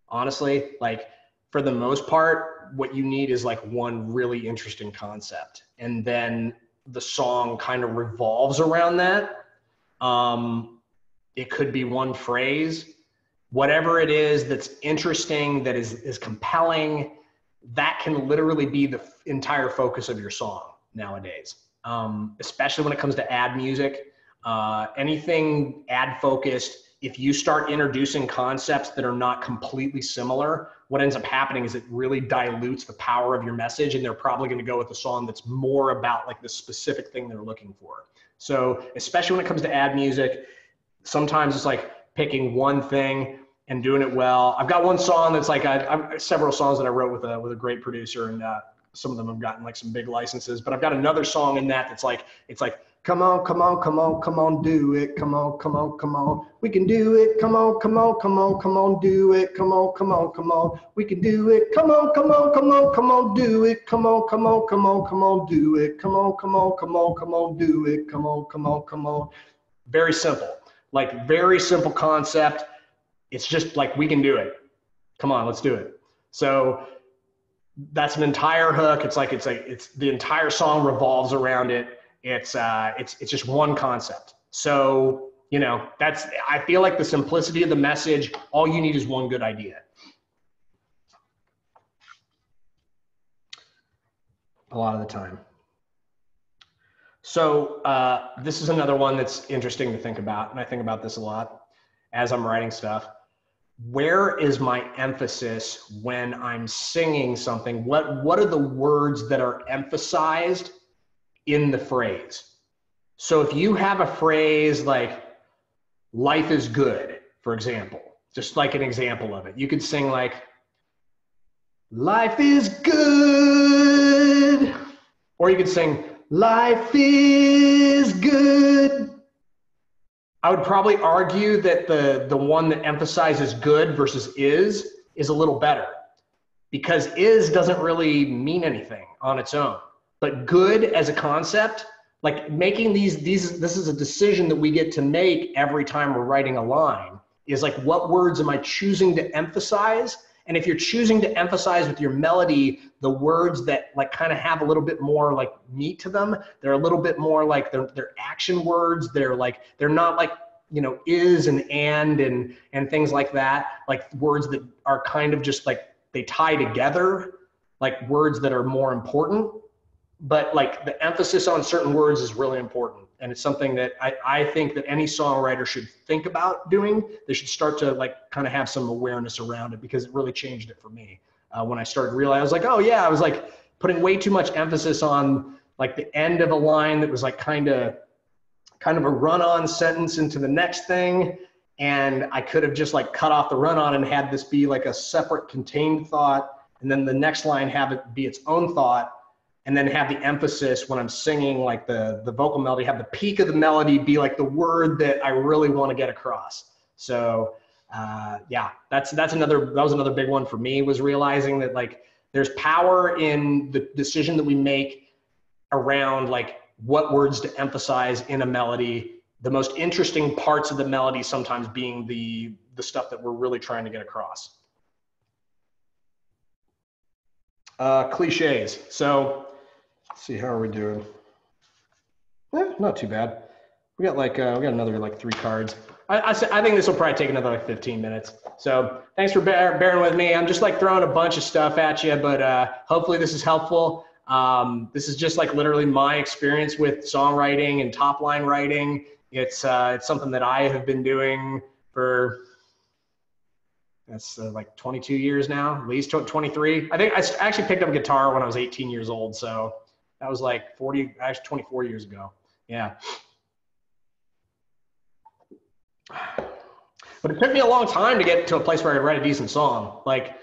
Honestly, like for the most part, what you need is like one really interesting concept. And then the song kind of revolves around that. It could be one phrase, whatever it is that's interesting, that is compelling, that can literally be the entire focus of your song nowadays, especially when it comes to ad music. Anything ad focused, if you start introducing concepts that are not completely similar, what ends up happening is it really dilutes the power of your message, and they're probably going to go with a song that's more about like the specific thing they're looking for. So especially when it comes to ad music, sometimes it's like picking one thing and doing it well. I've got one song that's like, I've several songs that I wrote with a great producer, and some of them have gotten like some big licenses, but I've got another song in that that's like, it's like, come on, come on, come on, come on, do it. Come on, come on, come on. We can do it. Come on, come on, come on, come on, do it. Come on, come on, come on. We can do it. Come on, come on, come on, come on, do it. Come on, come on, come on, come on, do it. Come on, come on, come on, come on, do it. Come on, come on, come on. Very simple, like very simple concept. It's just like, we can do it. Come on, let's do it. So that's an entire hook. It's the entire song revolves around it. It's just one concept. So, you know, I feel like the simplicity of the message, all you need is one good idea. A lot of the time. So this is another one that's interesting to think about. And I think about this a lot as I'm writing stuff. Where is my emphasis when I'm singing something? What are the words that are emphasized in the phrase? So if you have a phrase like life is good, for example, just like an example of it, you could sing like, life is good. Or you could sing, life is good. I would probably argue that the one that emphasizes good versus is a little better, because is doesn't really mean anything on its own. But good as a concept, like making this is a decision that we get to make every time we're writing a line, is like, what words am I choosing to emphasize? And if you're choosing to emphasize with your melody the words that like kind of have a little bit more like meat to them, they're a little bit more like they're action words. They're not like, you know, is and things like that, like words that are kind of just like they tie together, like words that are more important. But like the emphasis on certain words is really important. And it's something that I think that any songwriter should think about doing. They should start to like kind of have some awareness around it, because it really changed it for me. When I started realizing, I was like, oh yeah, I was like putting way too much emphasis on like the end of a line that was like kind of a run-on sentence into the next thing. And I could have just like cut off the run-on and had this be like a separate contained thought, and then the next line have it be its own thought, and then have the emphasis when I'm singing, like the vocal melody, have the peak of the melody be like the word that I really want to get across. So yeah, that was another big one for me, was realizing that like there's power in the decision that we make around like what words to emphasize in a melody. The most interesting parts of the melody sometimes being the stuff that we're really trying to get across. Cliches. So let's see, how are we doing? Not too bad. We got another like 3 cards. I think this will probably take another like 15 minutes. So thanks for bearing with me. I'm just like throwing a bunch of stuff at you, but hopefully this is helpful. This is just like literally my experience with songwriting and top line writing. It's something that I have been doing for, that's like 22 years now, at least 23. I think I actually picked up a guitar when I was 18 years old. So that was like 24 years ago. Yeah. But it took me a long time to get to a place where I could write a decent song. Like,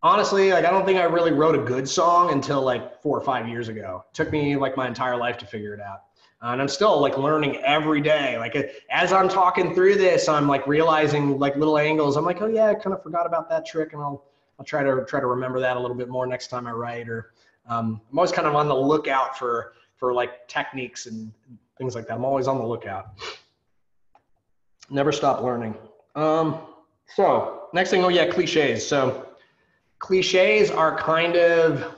honestly, like I don't think I really wrote a good song until like 4 or 5 years ago. It took me like my entire life to figure it out. And I'm still like learning every day. Like as I'm talking through this, I'm like realizing like little angles. I'm like, oh yeah, I kind of forgot about that trick, and I'll try to remember that a little bit more next time I write. Or I'm always kind of on the lookout for like techniques and things like that. I'm always on the lookout. Never stop learning. So next thing, oh yeah, cliches. So cliches are kind of,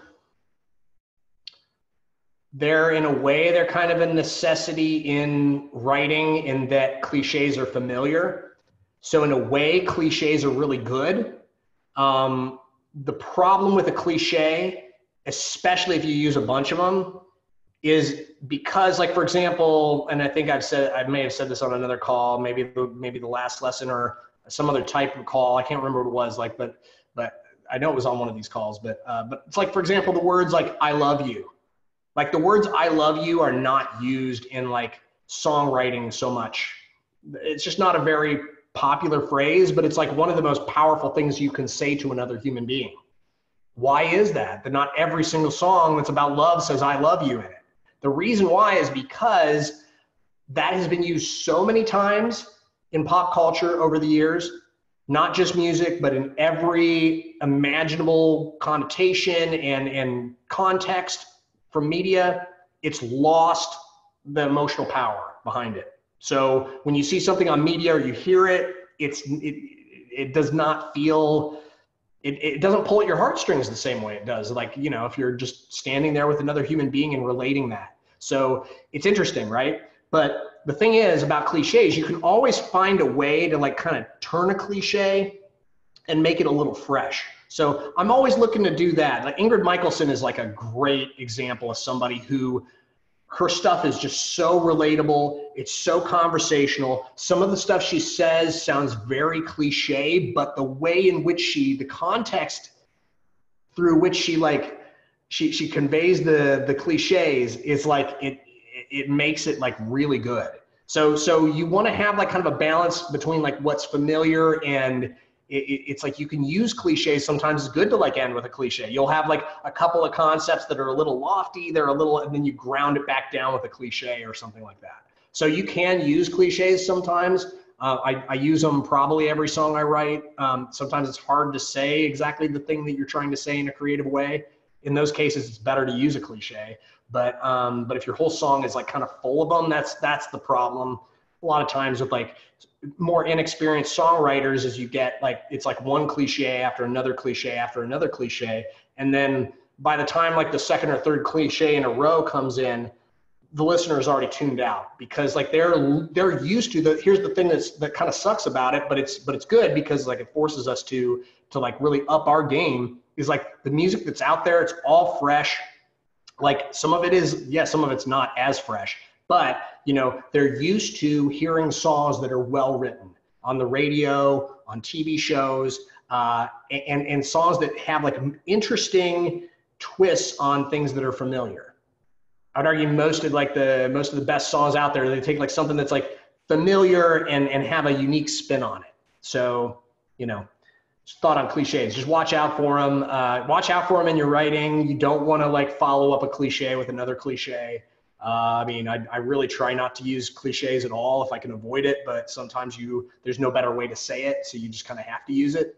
in a way, they're kind of a necessity in writing, in that cliches are familiar. So in a way, cliches are really good. the problem with a cliche, especially if you use a bunch of them, is because, like, for example, and I think I may have said this on another call, maybe the last lesson or some other type of call. I can't remember what it was, like, but I know it was on one of these calls. But it's like, for example, the words like "I love you," like the words "I love you" are not used in like songwriting so much. It's just not a very popular phrase, but it's like one of the most powerful things you can say to another human being. Why is that? That not every single song that's about love says "I love you" in it. The reason why is because that has been used so many times in pop culture over the years, not just music, but in every imaginable connotation and context from media. It's lost the emotional power behind it. So when you see something on media or you hear it, it does not feel, it doesn't pull at your heartstrings the same way it does. Like, you know, if you're just standing there with another human being and relating that. So it's interesting, right? But the thing is about cliches, you can always find a way to like kind of turn a cliche and make it a little fresh. So I'm always looking to do that. Like Ingrid Michaelson is like a great example of somebody who, her stuff is just so relatable. It's so conversational. Some of the stuff she says sounds very cliche, but the way in which the context through which she conveys the cliches is like, it makes it like really good. So you want to have like kind of a balance between like what's familiar and it's like you can use cliches. Sometimes it's good to like end with a cliche. You'll have like a couple of concepts that are a little lofty, they're a little, and then you ground it back down with a cliche or something like that. So you can use cliches sometimes. I use them probably every song I write. Sometimes it's hard to say exactly the thing that you're trying to say in a creative way. In those cases, it's better to use a cliche. But if your whole song is like kind of full of them, that's the problem. A lot of times with like more inexperienced songwriters, is you get like, it's like one cliche after another cliche after another cliche. And then by the time like the second or third cliche in a row comes in, the listener is already tuned out because like they're used to here's the thing that kind of sucks about it, but it's good because like it forces us to like really up our game, is like the music that's out there, it's all fresh. Like some of it is, yeah, some of it's not as fresh, but you know, they're used to hearing songs that are well written on the radio, on TV shows, and songs that have like interesting twists on things that are familiar. I'd argue most of the best songs out there, they take like something that's like familiar and have a unique spin on it. So, you know, just thought on cliches, just watch out for them. Watch out for them in your writing. You don't want to like follow up a cliche with another cliche. I mean, I really try not to use cliches at all if I can avoid it, but sometimes there's no better way to say it. So you just kind of have to use it.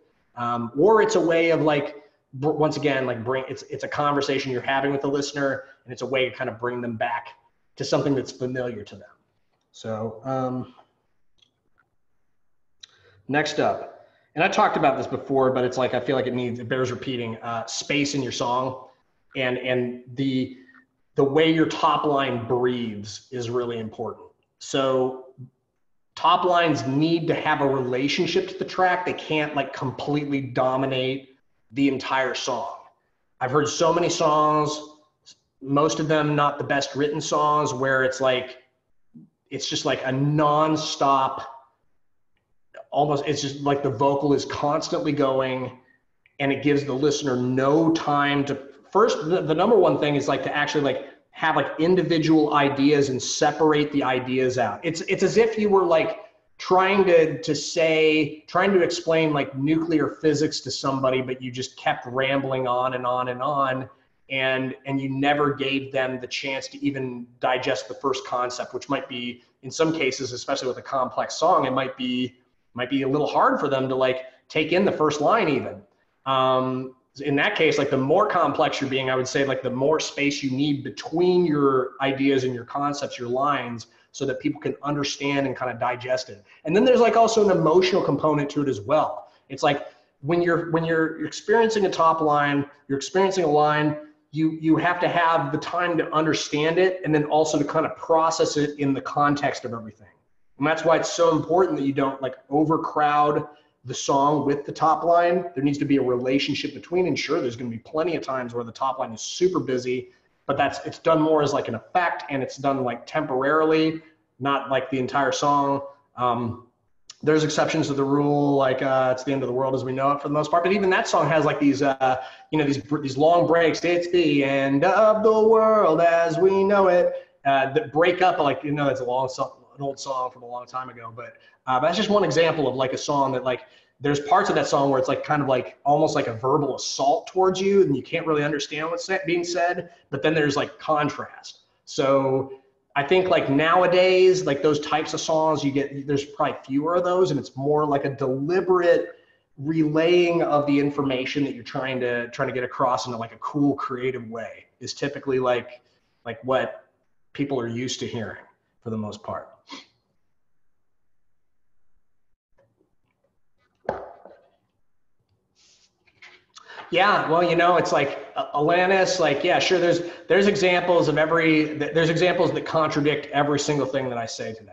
Or it's a way of like, once again, like it's a conversation you're having with the listener, and it's a way to kind of bring them back to something that's familiar to them. So next up, and I talked about this before, but it's like, I feel like it bears repeating, space in your song, and the way your top line breathes is really important. So top lines need to have a relationship to the track. They can't like completely dominate the entire song. I've heard so many songs, most of them not the best written songs, where it's just like a nonstop, almost, it's just like the vocal is constantly going and it gives the listener no time to, first, the number one thing is like to actually like have like individual ideas and separate the ideas out. It's as if you were like trying to explain like nuclear physics to somebody, but you just kept rambling on and on and on, and you never gave them the chance to even digest the first concept, which might be, in some cases, especially with a complex song, it might be a little hard for them to like take in the first line even. In that case, like the more complex you're being, I would say like the more space you need between your ideas and your concepts, your lines, so that people can understand and kind of digest it. And then there's like also an emotional component to it as well. It's like when you're experiencing a top line, you're experiencing a line, you have to have the time to understand it, and then also to kind of process it in the context of everything. And that's why it's so important that you don't like overcrowd the song with the top line. There needs to be a relationship between, and sure, there's going to be plenty of times where the top line is super busy, but it's done more as like an effect, and it's done like temporarily, not like the entire song. There's exceptions to the rule, like it's the end of the world as we know it for the most part. But even that song has like these, these long breaks. It's the end of the world as we know it, that break up. Like, it's a long song, an old song from a long time ago. But that's just one example of like a song that like there's parts of that song where it's like kind of like almost like a verbal assault towards you, and you can't really understand what's being said. But then there's like contrast. So I think like nowadays, like those types of songs there's probably fewer of those, and it's more like a deliberate relaying of the information that you're trying to get across in like a cool, creative way is typically like what people are used to hearing for the most part. Yeah, well, it's like Alanis, like, yeah, sure. There's examples that contradict every single thing that I say today.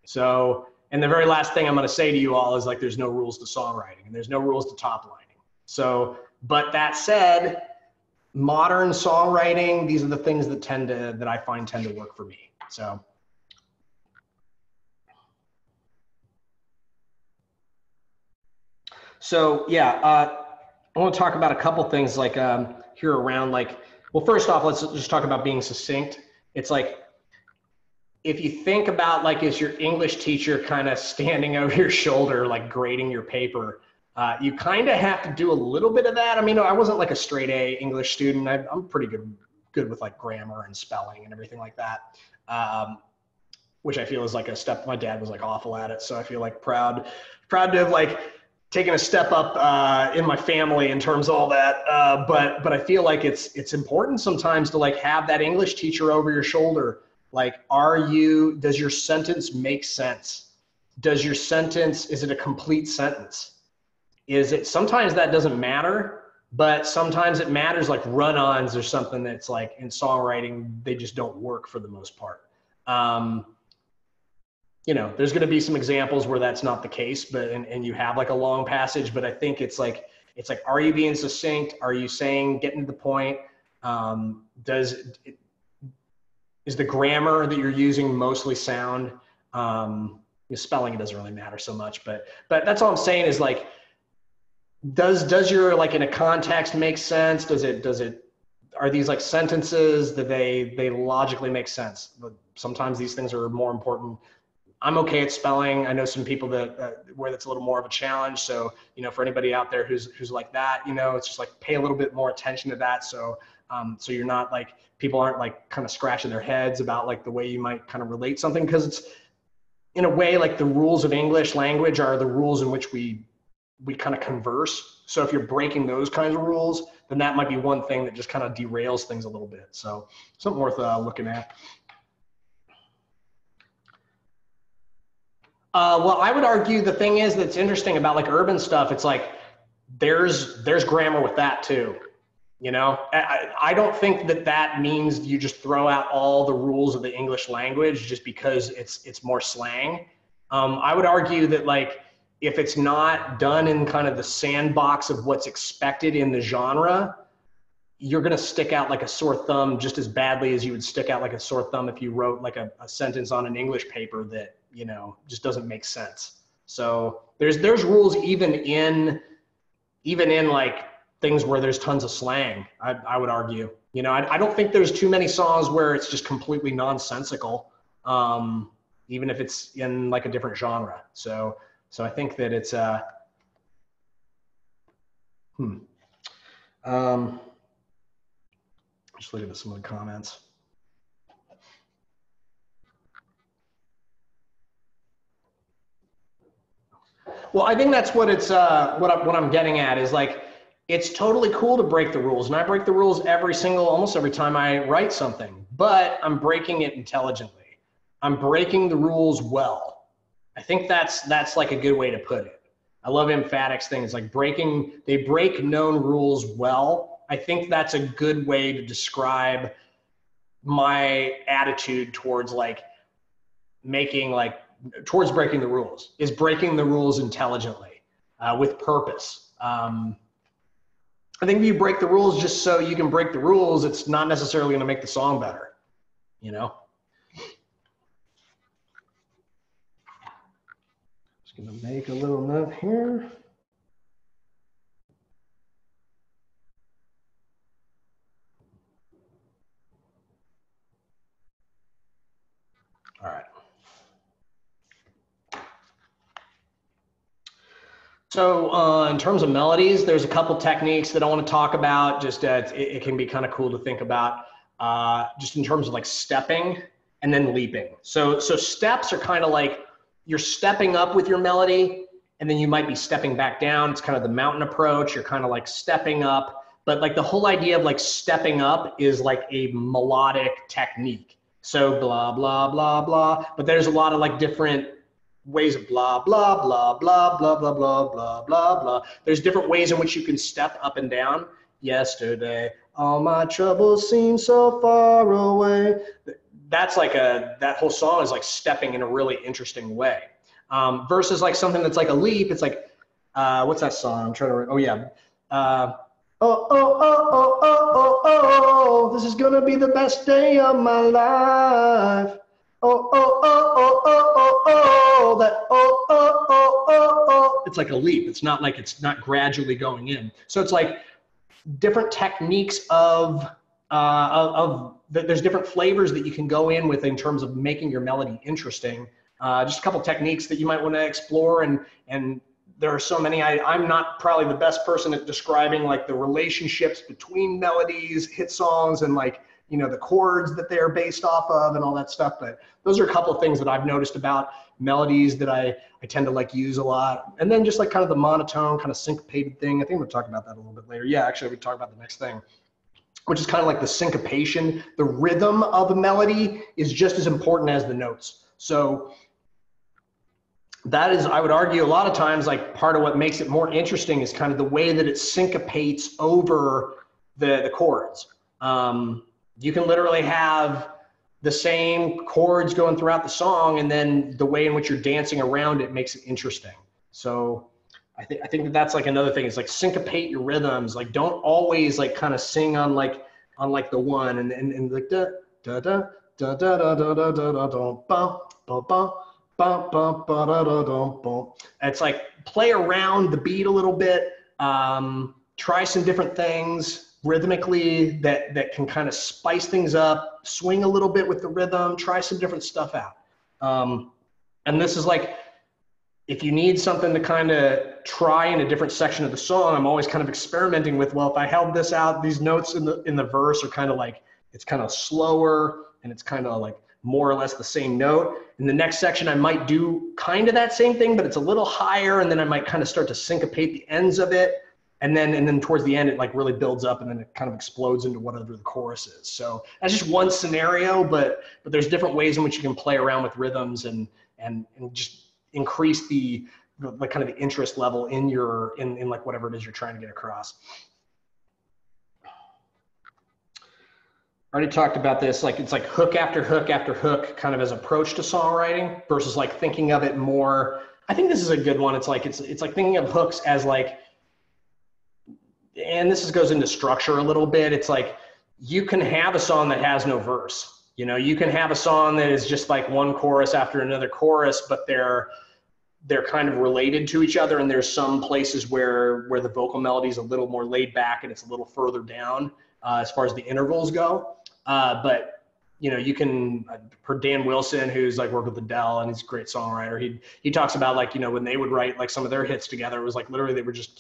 So, and the very last thing I'm going to say to you all is like, there's no rules to songwriting and there's no rules to top lining. So, but that said, modern songwriting, these are the things that I find tend to work for me. So yeah, I want to talk about a couple things like here around like, well, first off, let's just talk about being succinct. It's like, if you think about like, is your English teacher kind of standing over your shoulder, like grading your paper, you kind of have to do a little bit of that. I mean, I wasn't like a straight A English student. I'm pretty good with like grammar and spelling and everything like that, which I feel is like a step. My dad was like awful at it. So I feel like proud to have like taken a step up in my family in terms of all that. But I feel like it's important sometimes to like have that English teacher over your shoulder. Like, does your sentence make sense? Is it a complete sentence? Sometimes that doesn't matter, but sometimes it matters, like run-ons or something that's like in songwriting, they just don't work for the most part. There's going to be some examples where that's not the case, but and you have like a long passage, but I think it's like, are you being succinct? Are you getting to the point? Is the grammar that you're using mostly sound? Spelling, it doesn't really matter so much, but that's all I'm saying is like, does your, like in a context make sense? Are these like sentences that they logically make sense? But sometimes these things are more important. I'm okay at spelling. I know some people where that's a little more of a challenge. So, for anybody out there who's like that, it's just like pay a little bit more attention to that. So you're not like, people aren't like kind of scratching their heads about like the way you might kind of relate something. Cause it's in a way like the rules of English language are the rules in which we kind of converse. So if you're breaking those kinds of rules, then that might be one thing that just kind of derails things a little bit. So something worth looking at. Well, I would argue the thing is that's interesting about like urban stuff. It's like there's grammar with that too. I don't think that means you just throw out all the rules of the English language just because it's more slang. I would argue that like if it's not done in kind of the sandbox of what's expected in the genre, you're going to stick out like a sore thumb just as badly as you would stick out like a sore thumb if you wrote like a sentence on an English paper that just doesn't make sense. So there's rules even in like things where there's tons of slang, I would argue. I don't think there's too many songs where it's just completely nonsensical, even if it's in like a different genre. So I think that it's just looking at some of the comments. Well, I think that's what what I'm getting at is like, it's totally cool to break the rules, and I break the rules almost every time I write something, but I'm breaking it intelligently. I'm breaking the rules well. I think that's like a good way to put it. I love Emphatic's thing. It's like they break known rules well. I think that's a good way to describe my attitude towards like towards breaking the rules, is breaking the rules intelligently. with purpose. I think if you break the rules just so you can break the rules, it's not necessarily going to make the song better, you know? Just going to make a little note here. All right. So in terms of melodies, there's a couple techniques that I want to talk about. Just it can be kind of cool to think about just in terms of like stepping and then leaping. So steps are kind of like you're stepping up with your melody and then you might be stepping back down. It's kind of the mountain approach. You're kind of like stepping up, but like the whole idea of like stepping up is like a melodic technique. So blah, blah, blah, blah, but there's a lot of like different ways of blah, blah, blah, blah, blah, blah, blah, blah, blah, blah. There's different ways in which you can step up and down. Yesterday, all my troubles seem so far away. That's like that whole song is like stepping in a really interesting way. Versus like something that's like a leap. It's like, what's that song? I'm trying to, oh yeah. Oh, oh, oh, oh, oh, oh, oh, this is gonna be the best day of my life. Oh, oh, oh, oh, oh, oh, oh, that, oh, oh, oh, oh, oh. It's like a leap. It's not like it's not gradually going in. So it's like different techniques there's different flavors that you can go in with in terms of making your melody interesting. Just a couple techniques that you might want to explore, and there are so many. I'm not probably the best person at describing like the relationships between melodies, hit songs, and like, you know, the chords that they're based off of and all that stuff. But those are a couple of things that I've noticed about melodies that I tend to like use a lot. And then just like kind of the monotone, kind of syncopated thing. I think we'll talk about that a little bit later. Yeah, actually we talk about the next thing, which is kind of like the syncopation. The rhythm of a melody is just as important as the notes. So that is, I would argue, a lot of times, like part of what makes it more interesting is kind of the way that it syncopates over the chords. You can literally have the same chords going throughout the song, and then the way in which you're dancing around it makes it interesting. So I think that that's like another thing. Is like syncopate your rhythms. Like don't always like kind of sing on like the one and like da da da da da da da da da da ba ba ba. It's like play around the beat a little bit, try some different things rhythmically that can kind of spice things up, swing a little bit with the rhythm, try some different stuff out. And this is like, if you need something to kind of try in a different section of the song, I'm always kind of experimenting with, well, if I held this out, these notes in the verse are kind of like, it's kind of slower and it's kind of like more or less the same note. In the next section, I might do kind of that same thing, but it's a little higher, and then I might kind of start to syncopate the ends of it. And then towards the end, it like really builds up, and then it kind of explodes into whatever the chorus is. So that's just one scenario, but there's different ways in which you can play around with rhythms and just increase the kind of the interest level in like whatever it is you're trying to get across. I already talked about this, like it's like hook after hook after hook kind of as approach to songwriting versus like thinking of it more. I think this is a good one. It's like thinking of hooks as like, and this goes into structure a little bit. It's like you can have a song that has no verse. You know, you can have a song that is just like one chorus after another chorus, but they're kind of related to each other, and there's some places where the vocal melody is a little more laid back and it's a little further down as far as the intervals go. But you know, you can, for Dan Wilson, who's like worked with Adele and he's a great songwriter. He talks about like, you know, when they would write like some of their hits together, it was like literally they would just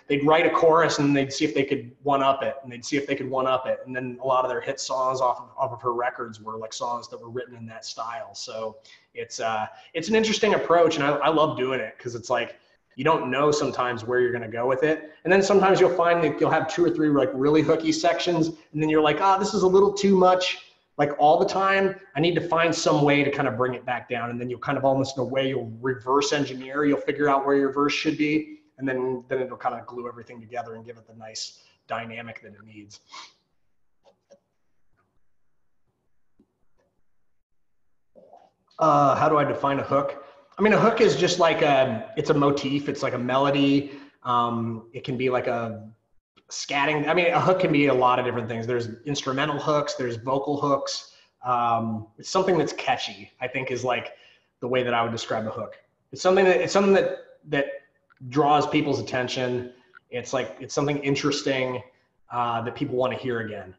they'd write a chorus and they'd see if they could one up it, and they'd see if they could one up it. And then a lot of their hit songs off of her records were like songs that were written in that style. So it's an interesting approach, and I love doing it because it's like, you don't know sometimes where you're going to go with it. And then sometimes you'll find that you'll have 2 or 3 like really hooky sections, and then you're like, this is a little too much. Like all the time, I need to find some way to kind of bring it back down. And then you'll kind of almost in a way, you'll reverse engineer, you'll figure out where your verse should be. And then it'll kind of glue everything together and give it the nice dynamic that it needs. How do I define a hook? I mean, a hook is just like it's a motif. It's like a melody. It can be like a scatting. I mean, a hook can be a lot of different things. There's instrumental hooks, there's vocal hooks. It's something that's catchy, I think, is like the way that I would describe a hook. It's something that draws people's attention. It's like, it's something interesting that people want to hear again.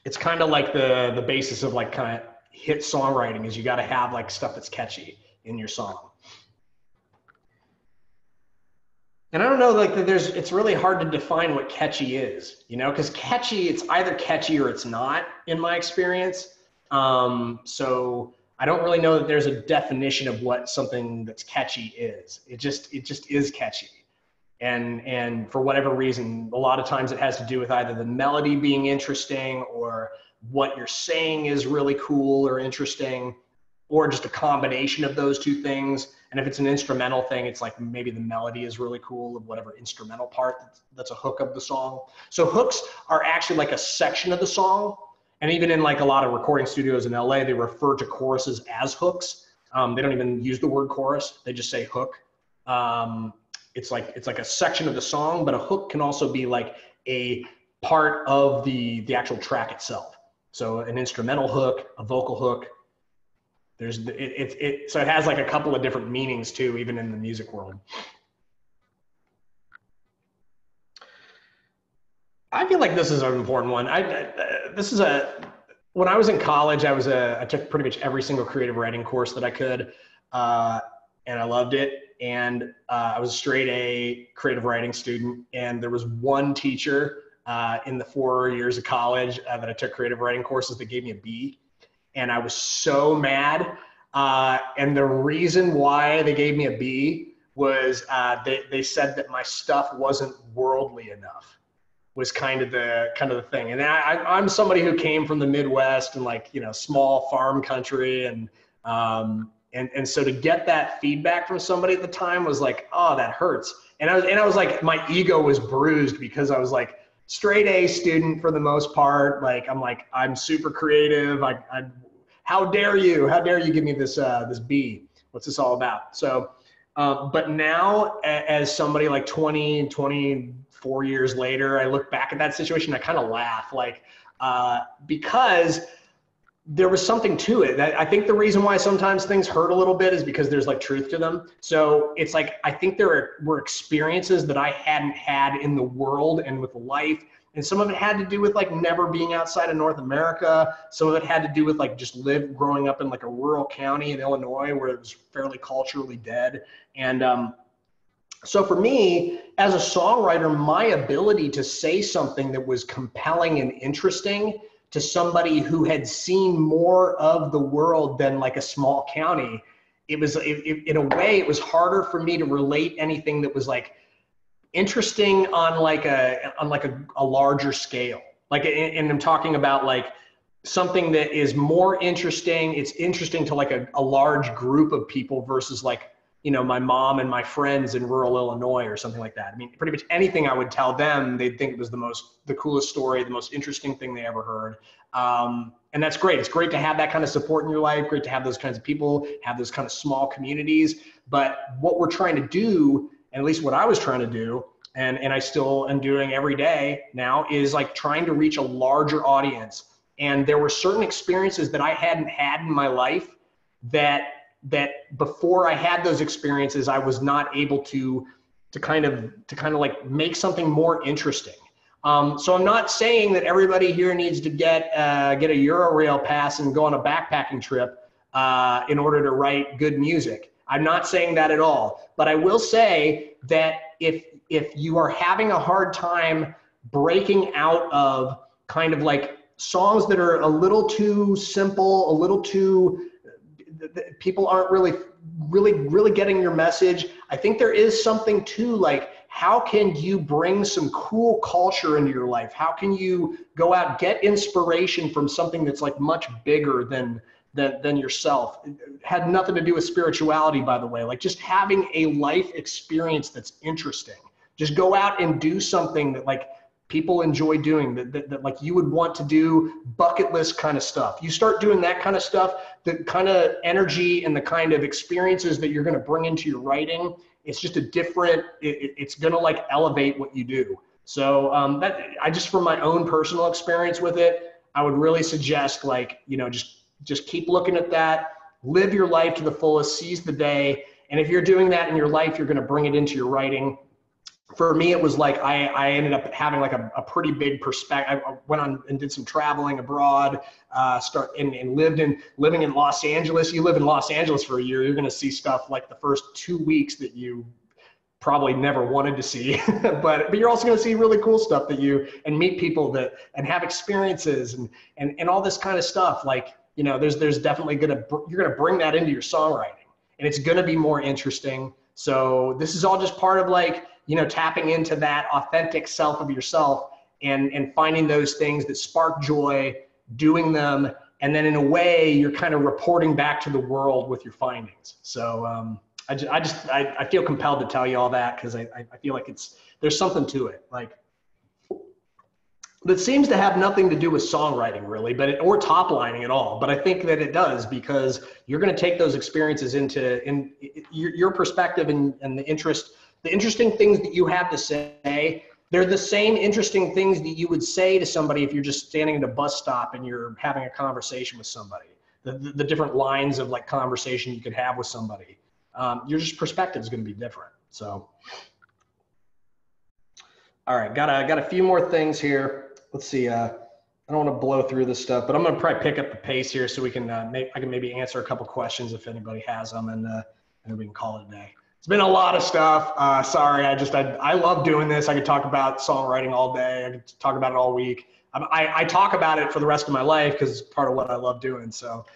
It's kind of like the basis of like kind of hit songwriting is you got to have like stuff that's catchy in your song. And I don't know, like it's really hard to define what catchy is, you know, because catchy, it's either catchy or it's not in my experience. So I don't really know that there's a definition of what something that's catchy is. It just is catchy. And for whatever reason, a lot of times it has to do with either the melody being interesting or what you're saying is really cool or interesting, or just a combination of those two things. And if it's an instrumental thing, it's like maybe the melody is really cool of whatever instrumental part that's a hook of the song. So hooks are actually like a section of the song. And even in like a lot of recording studios in LA, they refer to choruses as hooks. They don't even use the word chorus. They just say hook. It's like a section of the song, but a hook can also be like a part of the actual track itself. So an instrumental hook, a vocal hook. So it has like a couple of different meanings too, even in the music world. I feel like this is an important one. When I was in college, I took pretty much every single creative writing course that I could, and I loved it. And I was a straight A creative writing student, and there was one teacher in the 4 years of college that I took creative writing courses that gave me a B. And I was so mad. And the reason why they gave me a B was they said that my stuff wasn't worldly enough, was kind of the thing. And I'm somebody who came from the Midwest and like, you know, small farm country. And so to get that feedback from somebody at the time was like, oh, that hurts. And I was like, my ego was bruised because I was like, straight A student for the most part. Like, I'm super creative. How dare you give me this B? What's this all about? So, but now as somebody like 24 years later, I look back at that situation, I kind of laugh, like, because there was something to it. I think the reason why sometimes things hurt a little bit is because there's like truth to them. So it's like, I think there were experiences that I hadn't had in the world and with life. And some of it had to do with like never being outside of North America. Some of it had to do with like just growing up in like a rural county in Illinois where it was fairly culturally dead. And so for me, as a songwriter, my ability to say something that was compelling and interesting to somebody who had seen more of the world than like a small county, in a way, it was harder for me to relate anything that was like interesting on like a larger scale. Like, and I'm talking about like something that is more interesting. It's interesting to like a large group of people versus like, you know, my mom and my friends in rural Illinois or something like that. I mean, pretty much anything I would tell them, they'd think it was the coolest story, the most interesting thing they ever heard. And that's great. It's great to have that kind of support in your life. Great to have those kinds of people, have those kind of small communities. But what we're trying to do, and at least what I was trying to do, and I still am doing every day now, is like trying to reach a larger audience. And there were certain experiences that I hadn't had in my life that before I had those experiences, I was not able to kind of like make something more interesting. So I'm not saying that everybody here needs to get a Eurorail pass and go on a backpacking trip in order to write good music. I'm not saying that at all. But I will say that if you are having a hard time breaking out of kind of like songs that are a little too simple, a little too, people aren't really getting your message, I think there is something to like, how can you bring some cool culture into your life? How can you go out, get inspiration from something that's like much bigger than yourself? It had nothing to do with spirituality, by the way. Like just having a life experience that's interesting. Just go out and do something that like people enjoy doing, that like you would want to do bucket list kind of stuff. You start doing that kind of stuff, the kind of energy and the kind of experiences that you're going to bring into your writing, it's just a different, it's going to like elevate what you do. So that I just, from my own personal experience with it, I would really suggest like, you know, just keep looking at that, live your life to the fullest, seize the day. And if you're doing that in your life, you're going to bring it into your writing. For me, it was like I ended up having like a pretty big perspective. I went on and did some traveling abroad, living in Los Angeles. You live in Los Angeles for a year, you're going to see stuff like the first 2 weeks that you probably never wanted to see, but you're also going to see really cool stuff and meet people and have experiences and all this kind of stuff. Like, you know, there's definitely you're going to bring that into your songwriting, and it's going to be more interesting. So this is all just part of like, you know, tapping into that authentic self of yourself and finding those things that spark joy, doing them. And then in a way, you're kind of reporting back to the world with your findings. So I feel compelled to tell you all that because I feel like there's something to it. Like, that seems to have nothing to do with songwriting really, or top lining at all. But I think that it does, because you're going to take those experiences in your perspective and the interesting things that you have to say. They're the same interesting things that you would say to somebody if you're just standing at a bus stop and you're having a conversation with somebody. The different lines of like conversation you could have with somebody. Your just perspective is going to be different. So, all right, got a few more things here. Let's see. I don't want to blow through this stuff, but I'm going to probably pick up the pace here so we can I can maybe answer a couple questions if anybody has them, and then we can call it a day. It's been a lot of stuff. Sorry, I love doing this. I could talk about songwriting all day. I could talk about it all week. I talk about it for the rest of my life because it's part of what I love doing. So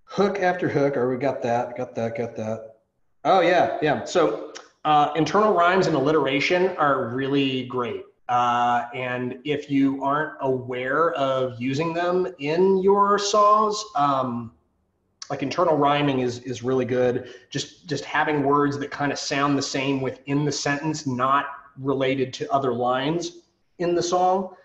hook after hook, or we got that. Oh yeah. So internal rhymes and alliteration are really great. And if you aren't aware of using them in your songs, like internal rhyming is really good. Just having words that kind of sound the same within the sentence, not related to other lines in the song,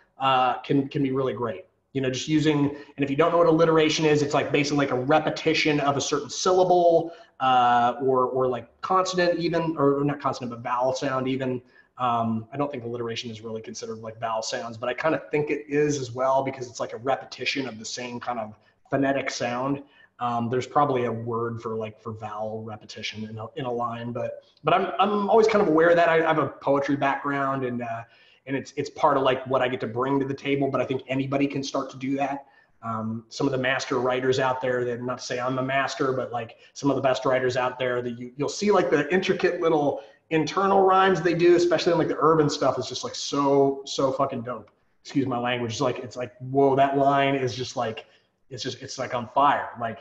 can be really great. You know, just using, and if you don't know what alliteration is, it's like basically like a repetition of a certain syllable, or like consonant even, or not consonant, but vowel sound even. I don't think alliteration is really considered like vowel sounds, but I kind of think it is as well, because it's like a repetition of the same kind of phonetic sound. There's probably a word for vowel repetition in a line, but I'm always kind of aware of that. I have a poetry background, and it's part of like what I get to bring to the table, but I think anybody can start to do that. Some of the master writers out there, that, not to say I'm a master, but like some of the best writers out there, that you'll see like the intricate little internal rhymes they do, especially in like the urban stuff, is just like so fucking dope. Excuse my language. It's like, whoa, that line is just like, it's like on fire. Like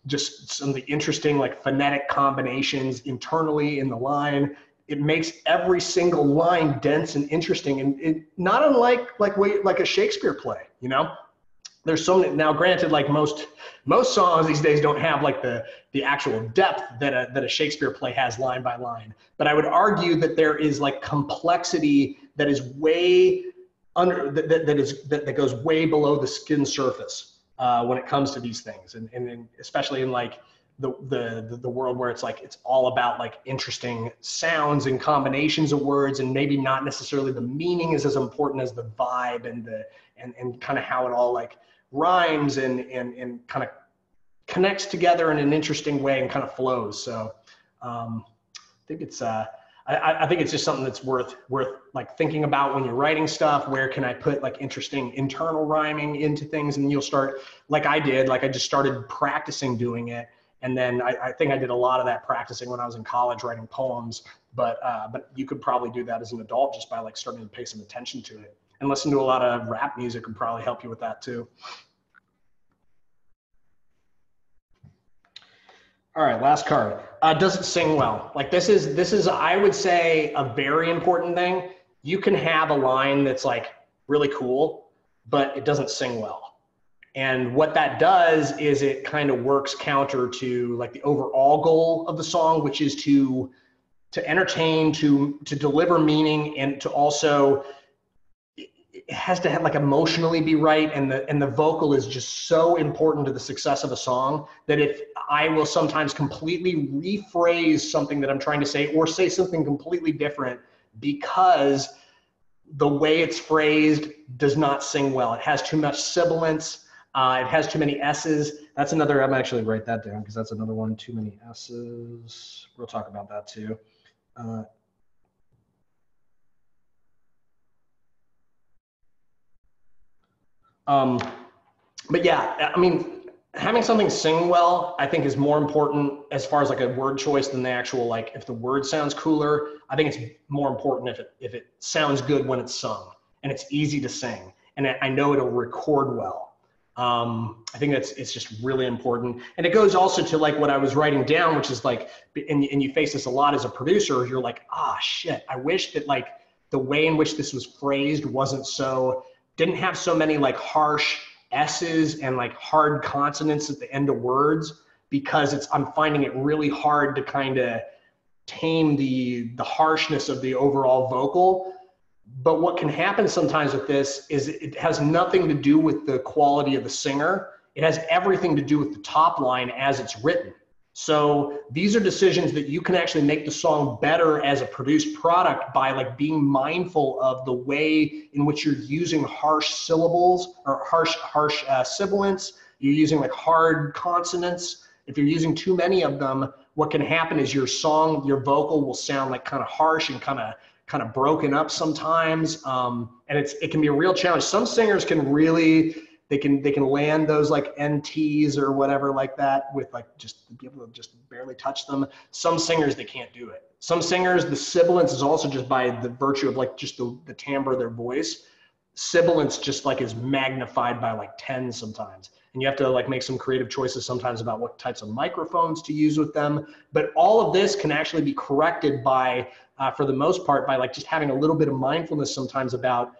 just some of the interesting like phonetic combinations internally in the line. It makes every single line dense and interesting, and it not unlike like a Shakespeare play, you know? There's so many, now granted, like most songs these days don't have like the actual depth that a Shakespeare play has line by line. But I would argue that there is like complexity that is way under, that goes way below the skin surface when it comes to these things. And especially in like the world where it's like, it's all about like interesting sounds and combinations of words, and maybe not necessarily the meaning is as important as the vibe and kind of how it all like rhymes and kind of connects together in an interesting way and kind of flows. So I think it's I think it's just something that's worth like thinking about when you're writing stuff. Where can I put like interesting internal rhyming into things? And you'll start, like I did, like I just started practicing doing it. And then I think I did a lot of that practicing when I was in college writing poems, but you could probably do that as an adult just by like starting to pay some attention to it. And listen to a lot of rap music would probably help you with that too. All right, last card. Does it sing well? Like this is, I would say, a very important thing. You can have a line that's like really cool, but it doesn't sing well. And what that does is it kind of works counter to like the overall goal of the song, which is to to entertain, to deliver meaning, and to also, it has to have like emotionally be right, and the vocal is just so important to the success of a song that if I will sometimes completely rephrase something that I'm trying to say, or say something completely different because the way it's phrased does not sing well. It has too much sibilance. It has too many S's. That's another, I'm actually write that down because that's another one, too many S's. We'll talk about that too. But yeah, I mean, having something sing well, I think is more important as far as like a word choice than the actual, like if the word sounds cooler, I think it's more important if it sounds good when it's sung and it's easy to sing. And I know it'll record well. I think it's just really important. And it goes also to like what I was writing down, which is like, and you face this a lot as a producer, you're like, ah, shit, I wish that like the way in which this was phrased didn't have so many like harsh S's and like hard consonants at the end of words, because I'm finding it really hard to kind of tame the harshness of the overall vocal. But what can happen sometimes with this is it has nothing to do with the quality of the singer. It has everything to do with the top line as it's written. So these are decisions that you can actually make the song better as a produced product by like being mindful of the way in which you're using harsh syllables or harsh sibilants. You're using like hard consonants. If you're using too many of them, what can happen is your vocal will sound like kind of harsh and kind of broken up sometimes. And it can be a real challenge. Some singers can really, they can land those like NTs or whatever like that with like just be able to just barely touch them. Some singers, they can't do it. Some singers, the sibilance is also just by the virtue of like just the timbre of their voice. Sibilance just like is magnified by like 10 sometimes. And you have to like make some creative choices sometimes about what types of microphones to use with them. But all of this can actually be corrected by, for the most part, by like just having a little bit of mindfulness sometimes about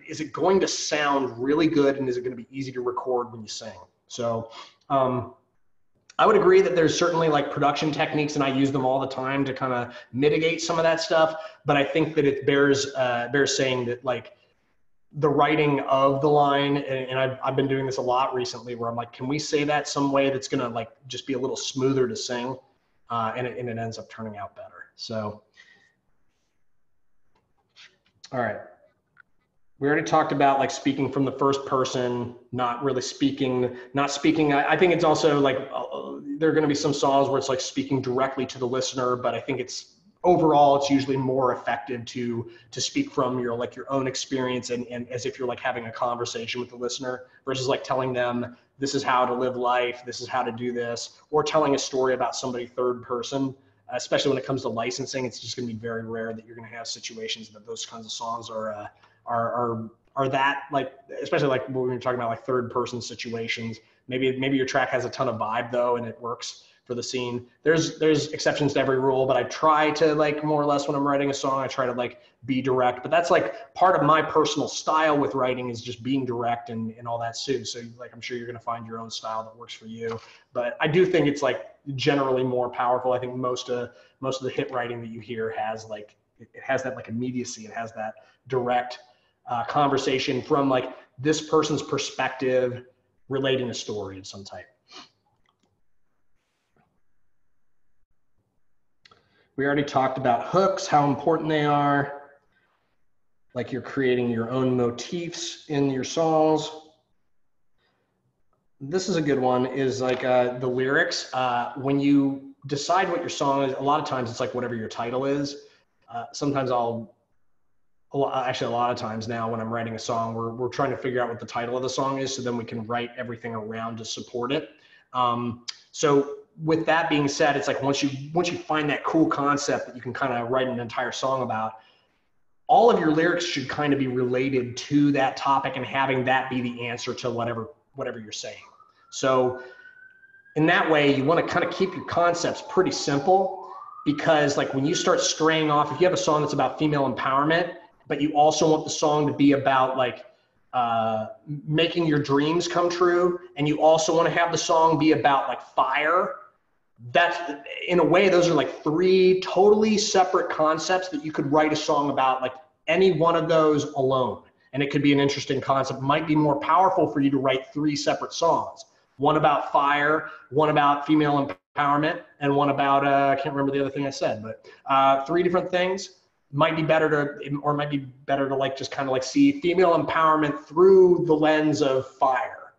is it going to sound really good, and is it going to be easy to record when you sing? So I would agree that there's certainly like production techniques, and I use them all the time to kind of mitigate some of that stuff. But I think that it bears saying that like the writing of the line, and I've been doing this a lot recently, where I'm like, can we say that some way that's going to like just be a little smoother to sing, and it ends up turning out better. So, all right. We already talked about like speaking from the first person, not speaking. I think it's also like, there are going to be some songs where it's like speaking directly to the listener, but I think overall, it's usually more effective to speak from your own experience and as if you're like having a conversation with the listener, versus like telling them this is how to live life, this is how to do this, or telling a story about somebody third person. Especially when it comes to licensing, it's just going to be very rare that you're going to have situations that those kinds of songs are that, like, especially like when we're talking about like third person situations. Maybe your track has a ton of vibe though, and it works for the scene. There's exceptions to every rule, but I try to like more or less when I'm writing a song, I try to like be direct. But that's like part of my personal style with writing, is just being direct and all that too. So like I'm sure you're gonna find your own style that works for you. But I do think it's like generally more powerful. I think most of the hit writing that you hear has like it has that like immediacy. It has that direct conversation from like this person's perspective, relating a story of some type. We already talked about hooks, how important they are. Like you're creating your own motifs in your songs. This is a good one, is like the lyrics. When you decide what your song is, a lot of times it's like whatever your title is. Sometimes actually a lot of times now when I'm writing a song, we're trying to figure out what the title of the song is, so then we can write everything around to support it. So with that being said, it's like once you find that cool concept that you can kind of write an entire song about, all of your lyrics should kind of be related to that topic and having that be the answer to whatever you're saying. So in that way, you want to kind of keep your concepts pretty simple, because like when you start straying off, if you have a song that's about female empowerment, but you also want the song to be about like making your dreams come true, and you also want to have the song be about like fire, that's, in a way, those are like three totally separate concepts that you could write a song about, like any one of those alone. And it could be an interesting concept. It might be more powerful for you to write three separate songs. One about fire, one about female empowerment, and one about, I can't remember the other thing I said, but three different things. Might be better to, or might be better to like just kind of like see female empowerment through the lens of fire,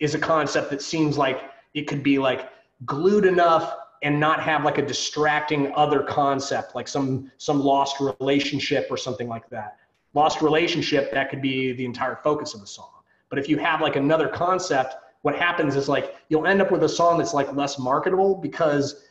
is a concept that seems like it could be like glued enough and not have like a distracting other concept, like some lost relationship or something like that. Lost relationship, that could be the entire focus of the song. But if you have like another concept, what happens is like you'll end up with a song that's like less marketable because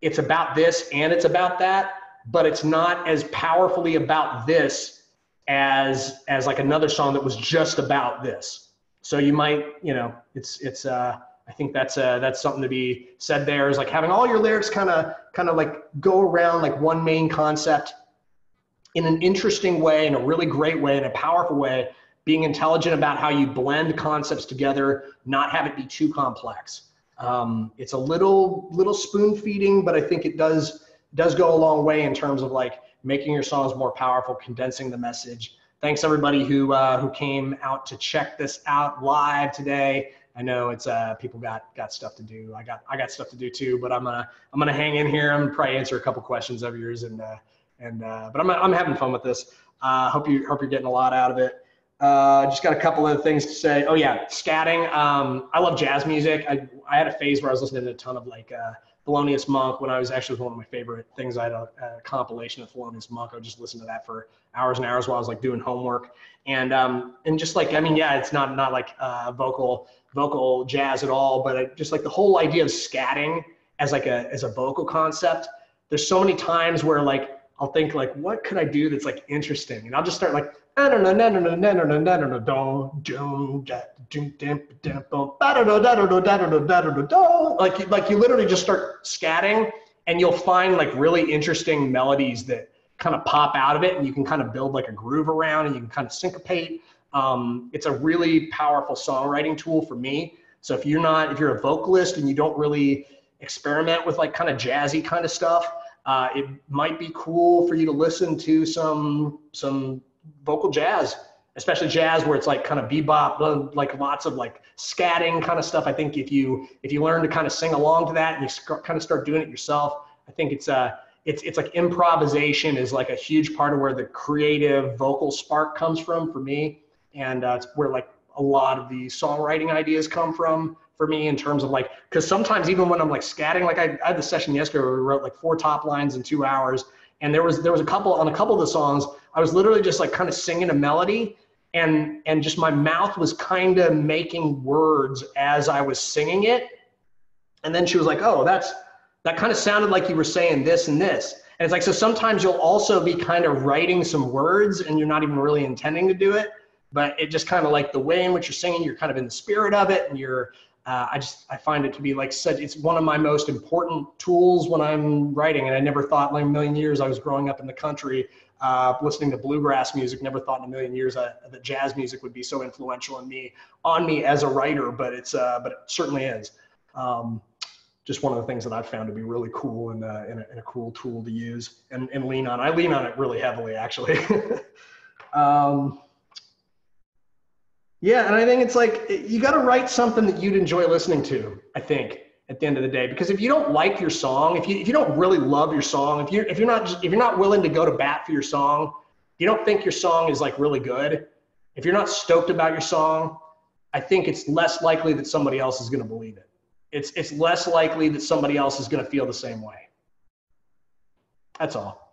it's about this and it's about that, but it's not as powerfully about this as like another song that was just about this. So you might, you know, I think that's something to be said there, is like having all your lyrics kind of like go around like one main concept in an interesting way, in a really great way, in a powerful way, being intelligent about how you blend concepts together, not have it be too complex. It's a little spoon feeding, but I think it does go a long way in terms of like making your songs more powerful, condensing the message. Thanks everybody who came out to check this out live today. I know it's people got stuff to do. I got stuff to do too, but I'm gonna hang in here. I'm gonna probably answer a couple questions of yours, but I'm having fun with this. Hope you're getting a lot out of it. Just got a couple of things to say. Oh yeah, scatting. I love jazz music. I had a phase where I was listening to a ton of like Thelonious Monk when I was actually one of my favorite things. I had a compilation of Thelonious Monk. I would just listen to that for hours and hours while I was like doing homework. And just like, I mean, yeah, it's not like vocal jazz at all, but just like the whole idea of scatting as a vocal concept. There's so many times where like I'll think like, what could I do that's like interesting? And I'll just start like, like you literally just start scatting, and you'll find like really interesting melodies that kind of pop out of it, and you can kind of build like a groove around, and you can kind of syncopate. It's a really powerful songwriting tool for me. So if you're a vocalist and you don't really experiment with like kind of jazzy kind of stuff, it might be cool for you to listen to some vocal jazz, especially jazz where it's like kind of bebop, like lots of like scatting kind of stuff. I think if you learn to kind of sing along to that and you kind of start doing it yourself, I think it's like improvisation is like a huge part of where the creative vocal spark comes from for me. And it's where like a lot of the songwriting ideas come from for me, in terms of like, because sometimes even when I'm like scatting, like I had the session yesterday where we wrote like 4 top lines in 2 hours. And there was a couple of the songs, I was literally just like kind of singing a melody, and just my mouth was kind of making words as I was singing it. And then she was like, oh, that kind of sounded like you were saying this and this. And it's like, so sometimes you'll also be kind of writing some words and you're not even really intending to do it, but it just kind of like the way in which you're singing, you're kind of in the spirit of it. And I find it to be like it's one of my most important tools when I'm writing. And I never thought in a million years, I was growing up in the country, listening to bluegrass music, never thought in a million years that jazz music would be so influential on me as a writer, but it certainly is. Just one of the things that I've found to be really cool and a cool tool to use and lean on. I lean on it really heavily, actually. Yeah, and I think it's like, you got to write something that you'd enjoy listening to, I think, at the end of the day. Because if you don't like your song, if you don't really love your song, if you're not willing to go to bat for your song, if you don't think your song is like really good, if you're not stoked about your song, I think it's less likely that somebody else is going to believe it. It's less likely that somebody else is going to feel the same way. That's all.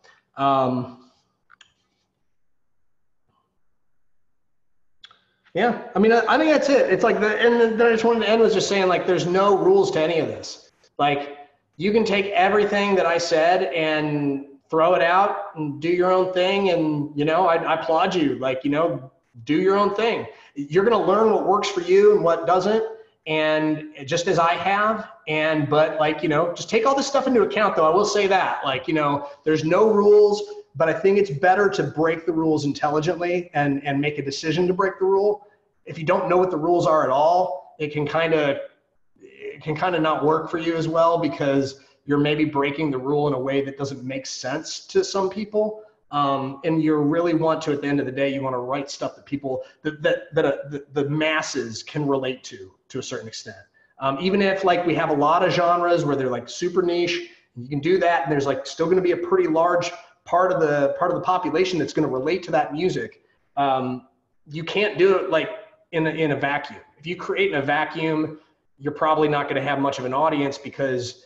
Yeah, I mean, I think that's it. It's like, and then I just wanted to end with just saying, like, there's no rules to any of this. Like, you can take everything that I said and throw it out and do your own thing. And, you know, I applaud you. Like, you know, do your own thing. You're going to learn what works for you and what doesn't. And just as I have, but like, you know, just take all this stuff into account, though. I will say that, like, you know, there's no rules, but I think it's better to break the rules intelligently and make a decision to break the rule. If you don't know what the rules are at all, it can kind of it can kind of not work for you as well because you're maybe breaking the rule in a way that doesn't make sense to some people. And you really want to, at the end of the day, you want to write stuff that people, the masses can relate to a certain extent. Even if like we have a lot of genres where they're like super niche, you can do that, and there's like still going to be a pretty large part of the population that's going to relate to that music. You can't do it like in a vacuum. If you create in a vacuum, you're probably not going to have much of an audience because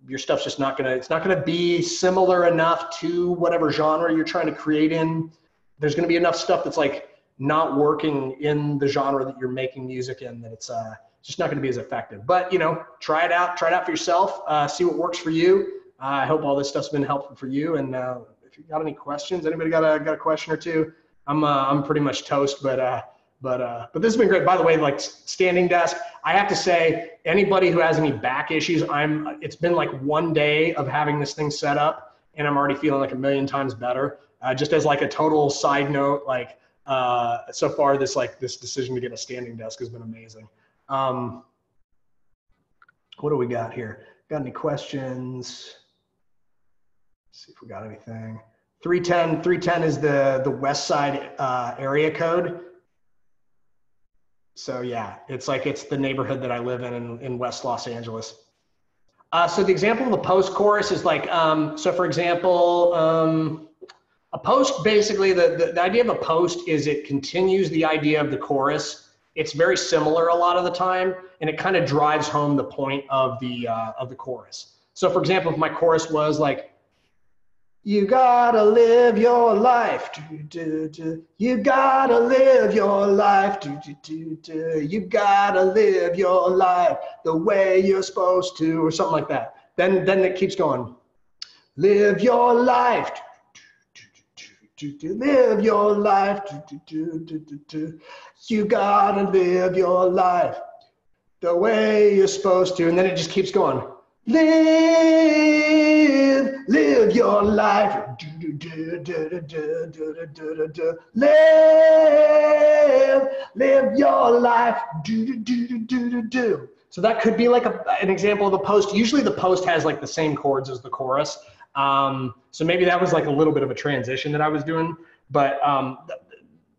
your stuff's just not going to be similar enough to whatever genre you're trying to create in. There's going to be enough stuff that's like not working in the genre that you're making music in, that it's just not going to be as effective. But, you know, try it out for yourself, see what works for you. I hope all this stuff's been helpful for you. And if you got any questions, anybody got a question or two? I'm pretty much toast, but this has been great. By the way, like standing desk, I have to say, anybody who has any back issues, it's been like one day of having this thing set up, and I'm already feeling like a million times better. Just as like a total side note, like so far this decision to get a standing desk has been amazing. What do we got here? Got any questions? Let's see if we got anything. 310 is the West Side area code. So yeah, it's the neighborhood that I live in West Los Angeles. So the example of a post chorus is like, so for example, a post, basically the idea of a post is it continues the idea of the chorus. It's very similar a lot of the time, and it kind of drives home the point of the chorus. So for example, if my chorus was like, you gotta live your life, you gotta live your life, you gotta live your life the way you're supposed to, or something like that. Then it keeps going. Live your life, live your life, you gotta live your life the way you're supposed to, and then it just keeps going. Live your life. Live your life. So that could be like an example of a post. Usually the post has like the same chords as the chorus. So maybe that was like a little bit of a transition that I was doing, but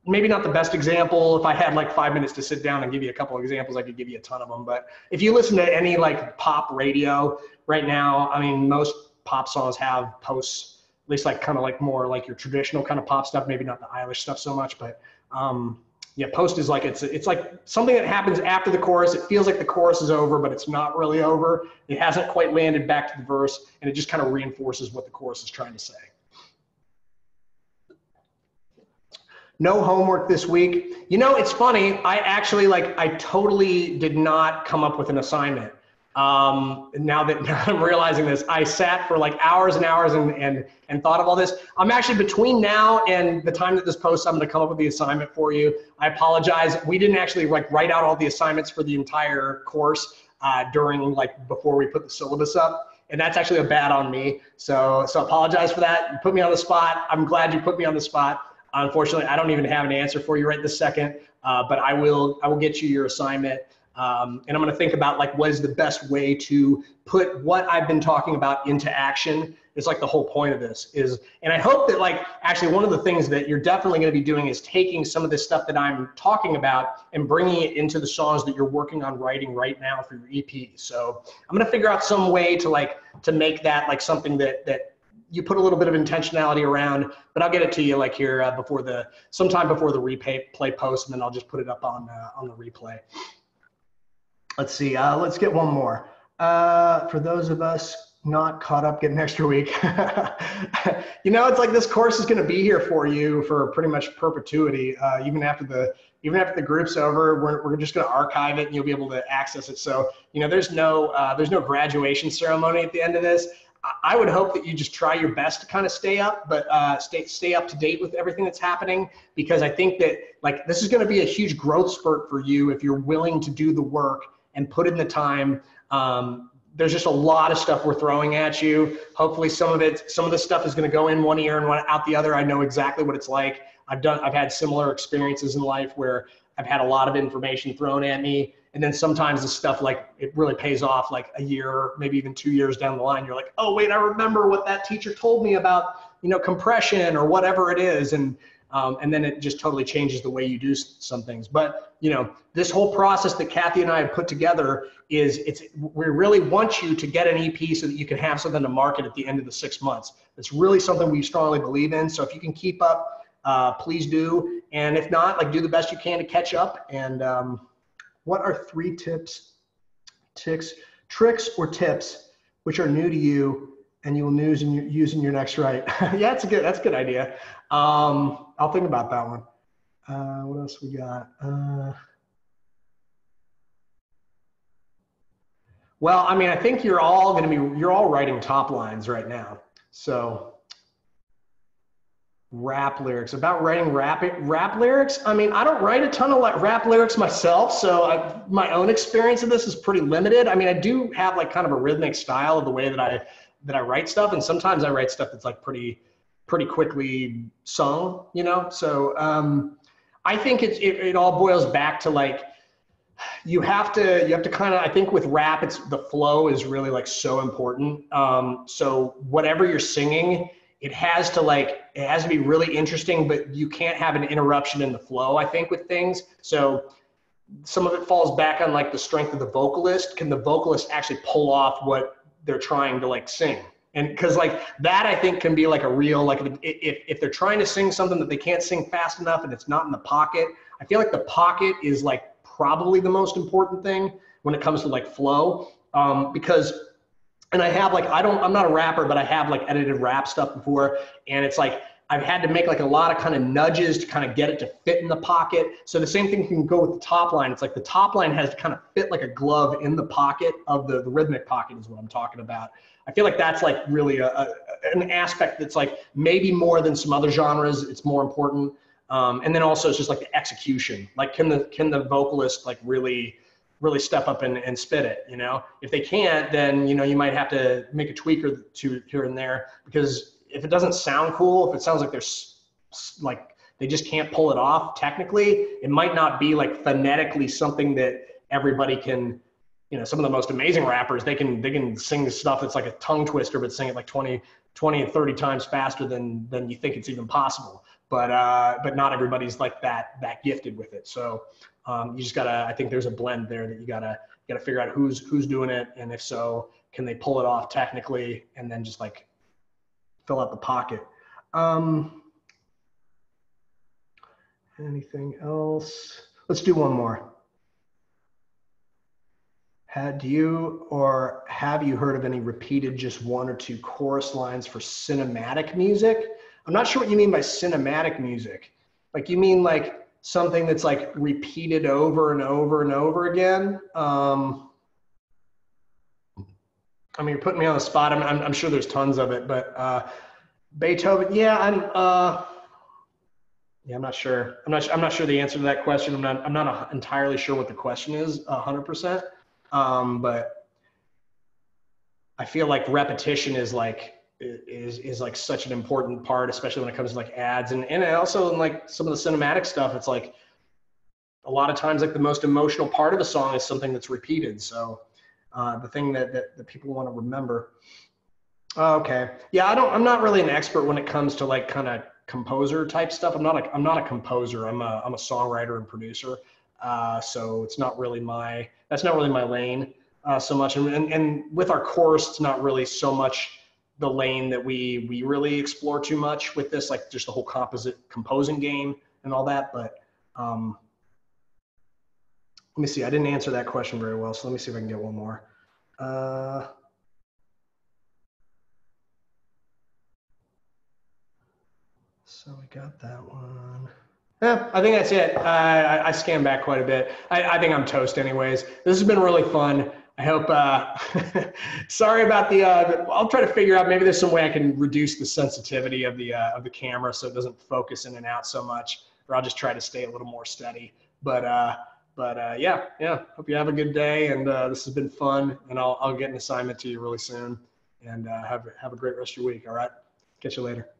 maybe not the best example. If I had like 5 minutes to sit down and give you a couple of examples, I could give you a ton of them. But if you listen to any like pop radio right now, I mean, most pop songs have posts, at least like kind of like more like your traditional kind of pop stuff, maybe not the Eilish stuff so much, but yeah, post is like, it's like something that happens after the chorus. It feels like the chorus is over, but it's not really over. It hasn't quite landed back to the verse, and it just kind of reinforces what the chorus is trying to say. No homework this week. You know, it's funny. I totally did not come up with an assignment. Now that I'm realizing this, I sat for like hours and hours and thought of all this. I'm actually, between now and the time that this posts, I'm going to come up with the assignment for you. I apologize. We didn't actually like write out all the assignments for the entire course before we put the syllabus up. And that's actually a bad on me. So apologize for that. You put me on the spot. I'm glad you put me on the spot. Unfortunately, I don't even have an answer for you right this second, but I will get you your assignment. And I'm going to think about like what is the best way to put what I've been talking about into action. It's like the whole point of this is, and I hope that like actually one of the things that you're definitely going to be doing is taking some of this stuff that I'm talking about and bringing it into the songs that you're working on writing right now for your EP. So I'm going to figure out some way to make that like something that you put a little bit of intentionality around, but I'll get it to you like here sometime before the replay post, and then I'll just put it up on the replay. Let's see, let's get one more. For those of us not caught up, get an extra week. You know, it's like this course is gonna be here for you for pretty much perpetuity. Even after the group's over, we're just gonna archive it and you'll be able to access it. So, you know, there's no graduation ceremony at the end of this. I would hope that you just try your best to kind of stay up, but stay up to date with everything that's happening, because I think that like this is going to be a huge growth spurt for you if you're willing to do the work and put in the time. There's just a lot of stuff we're throwing at you. Hopefully some of the stuff is going to go in one ear and one out the other. I know exactly what it's like. I've had similar experiences in life where I've had a lot of information thrown at me. And then sometimes the stuff like it really pays off like a year, maybe even 2 years down the line. You're like, oh wait, I remember what that teacher told me about, you know, compression or whatever it is. And then it just totally changes the way you do some things. But, you know, this whole process that Kathy and I have put together we really want you to get an EP so that you can have something to market at the end of the 6 months. It's really something we strongly believe in. So if you can keep up, please do. And if not, like, do the best you can to catch up. And what are 3 tricks or tips which are new to you and you will use in your next write? Yeah, that's a good idea. I'll think about that one. What else we got? Well, I mean, I think you're all writing top lines right now. So rap lyrics, about writing rap lyrics. I mean, I don't write a ton of rap lyrics myself. So my own experience of this is pretty limited. I mean, I do have like kind of a rhythmic style of the way that I write stuff. And sometimes I write stuff that's like pretty quickly sung, you know? So I think it all boils back to like, you have to kind of, I think with rap, the flow is really like so important. So whatever you're singing, it has to be really interesting, but you can't have an interruption in the flow, I think, with things. So some of it falls back on like the strength of the vocalist. Can the vocalist actually pull off what they're trying to like sing? And because like that, I think can be like a real, like if they're trying to sing something that they can't sing fast enough and it's not in the pocket, I feel like the pocket is like probably the most important thing when it comes to like flow. And I have like, I'm not a rapper, but I have like edited rap stuff before. And it's like, I've had to make like a lot of kind of nudges to kind of get it to fit in the pocket. So the same thing can go with the top line. It's like the top line has to kind of fit like a glove in the pocket of the rhythmic pocket is what I'm talking about. I feel like that's like really an aspect that's like maybe more than some other genres. It's more important. And then also it's just like the execution. Like can the vocalist like really step up and spit it, you know? If they can't, then, you know, you might have to make a tweak or two here and there, because if it doesn't sound cool, if it sounds like they just can't pull it off technically, it might not be like phonetically something that everybody can, you know, some of the most amazing rappers, they can sing stuff that's like a tongue twister, but sing it like 20 and 30 times faster than you think it's even possible. But not everybody's like that gifted with it. So you just gotta, I think there's a blend there that you gotta figure out who's doing it, and if so, can they pull it off technically, and then just like fill out the pocket. Anything else? Let's do one more. Have you heard of any repeated just 1 or 2 chorus lines for cinematic music? I'm not sure what you mean by cinematic music. Like, you mean like something that's like repeated over and over and over again? I mean, you're putting me on the spot. I'm sure there's tons of it, but Beethoven, yeah, I'm not sure. I'm not sure the answer to that question. I'm not entirely sure what the question is 100%. But I feel like repetition is like such an important part, especially when it comes to like ads and also in like some of the cinematic stuff. It's like a lot of times like the most emotional part of a song is something that's repeated. So the thing that people want to remember. Okay, yeah, I'm not really an expert when it comes to like kind of composer type stuff. I'm not a composer. I'm a songwriter and producer. So it's not really that's not really my lane so much. And with our course, it's not really so much the lane that we really explore too much with this, like just the whole composing game and all that. But let me see, I didn't answer that question very well. So let me see if I can get one more. So we got that one. Yeah, I think that's it. I scanned back quite a bit. I think I'm toast anyways. This has been really fun. I hope, sorry about I'll try to figure out, maybe there's some way I can reduce the sensitivity of the camera so it doesn't focus in and out so much, or I'll just try to stay a little more steady. But yeah, hope you have a good day, and this has been fun, and I'll get an assignment to you really soon, and have a great rest of your week. All right, catch you later.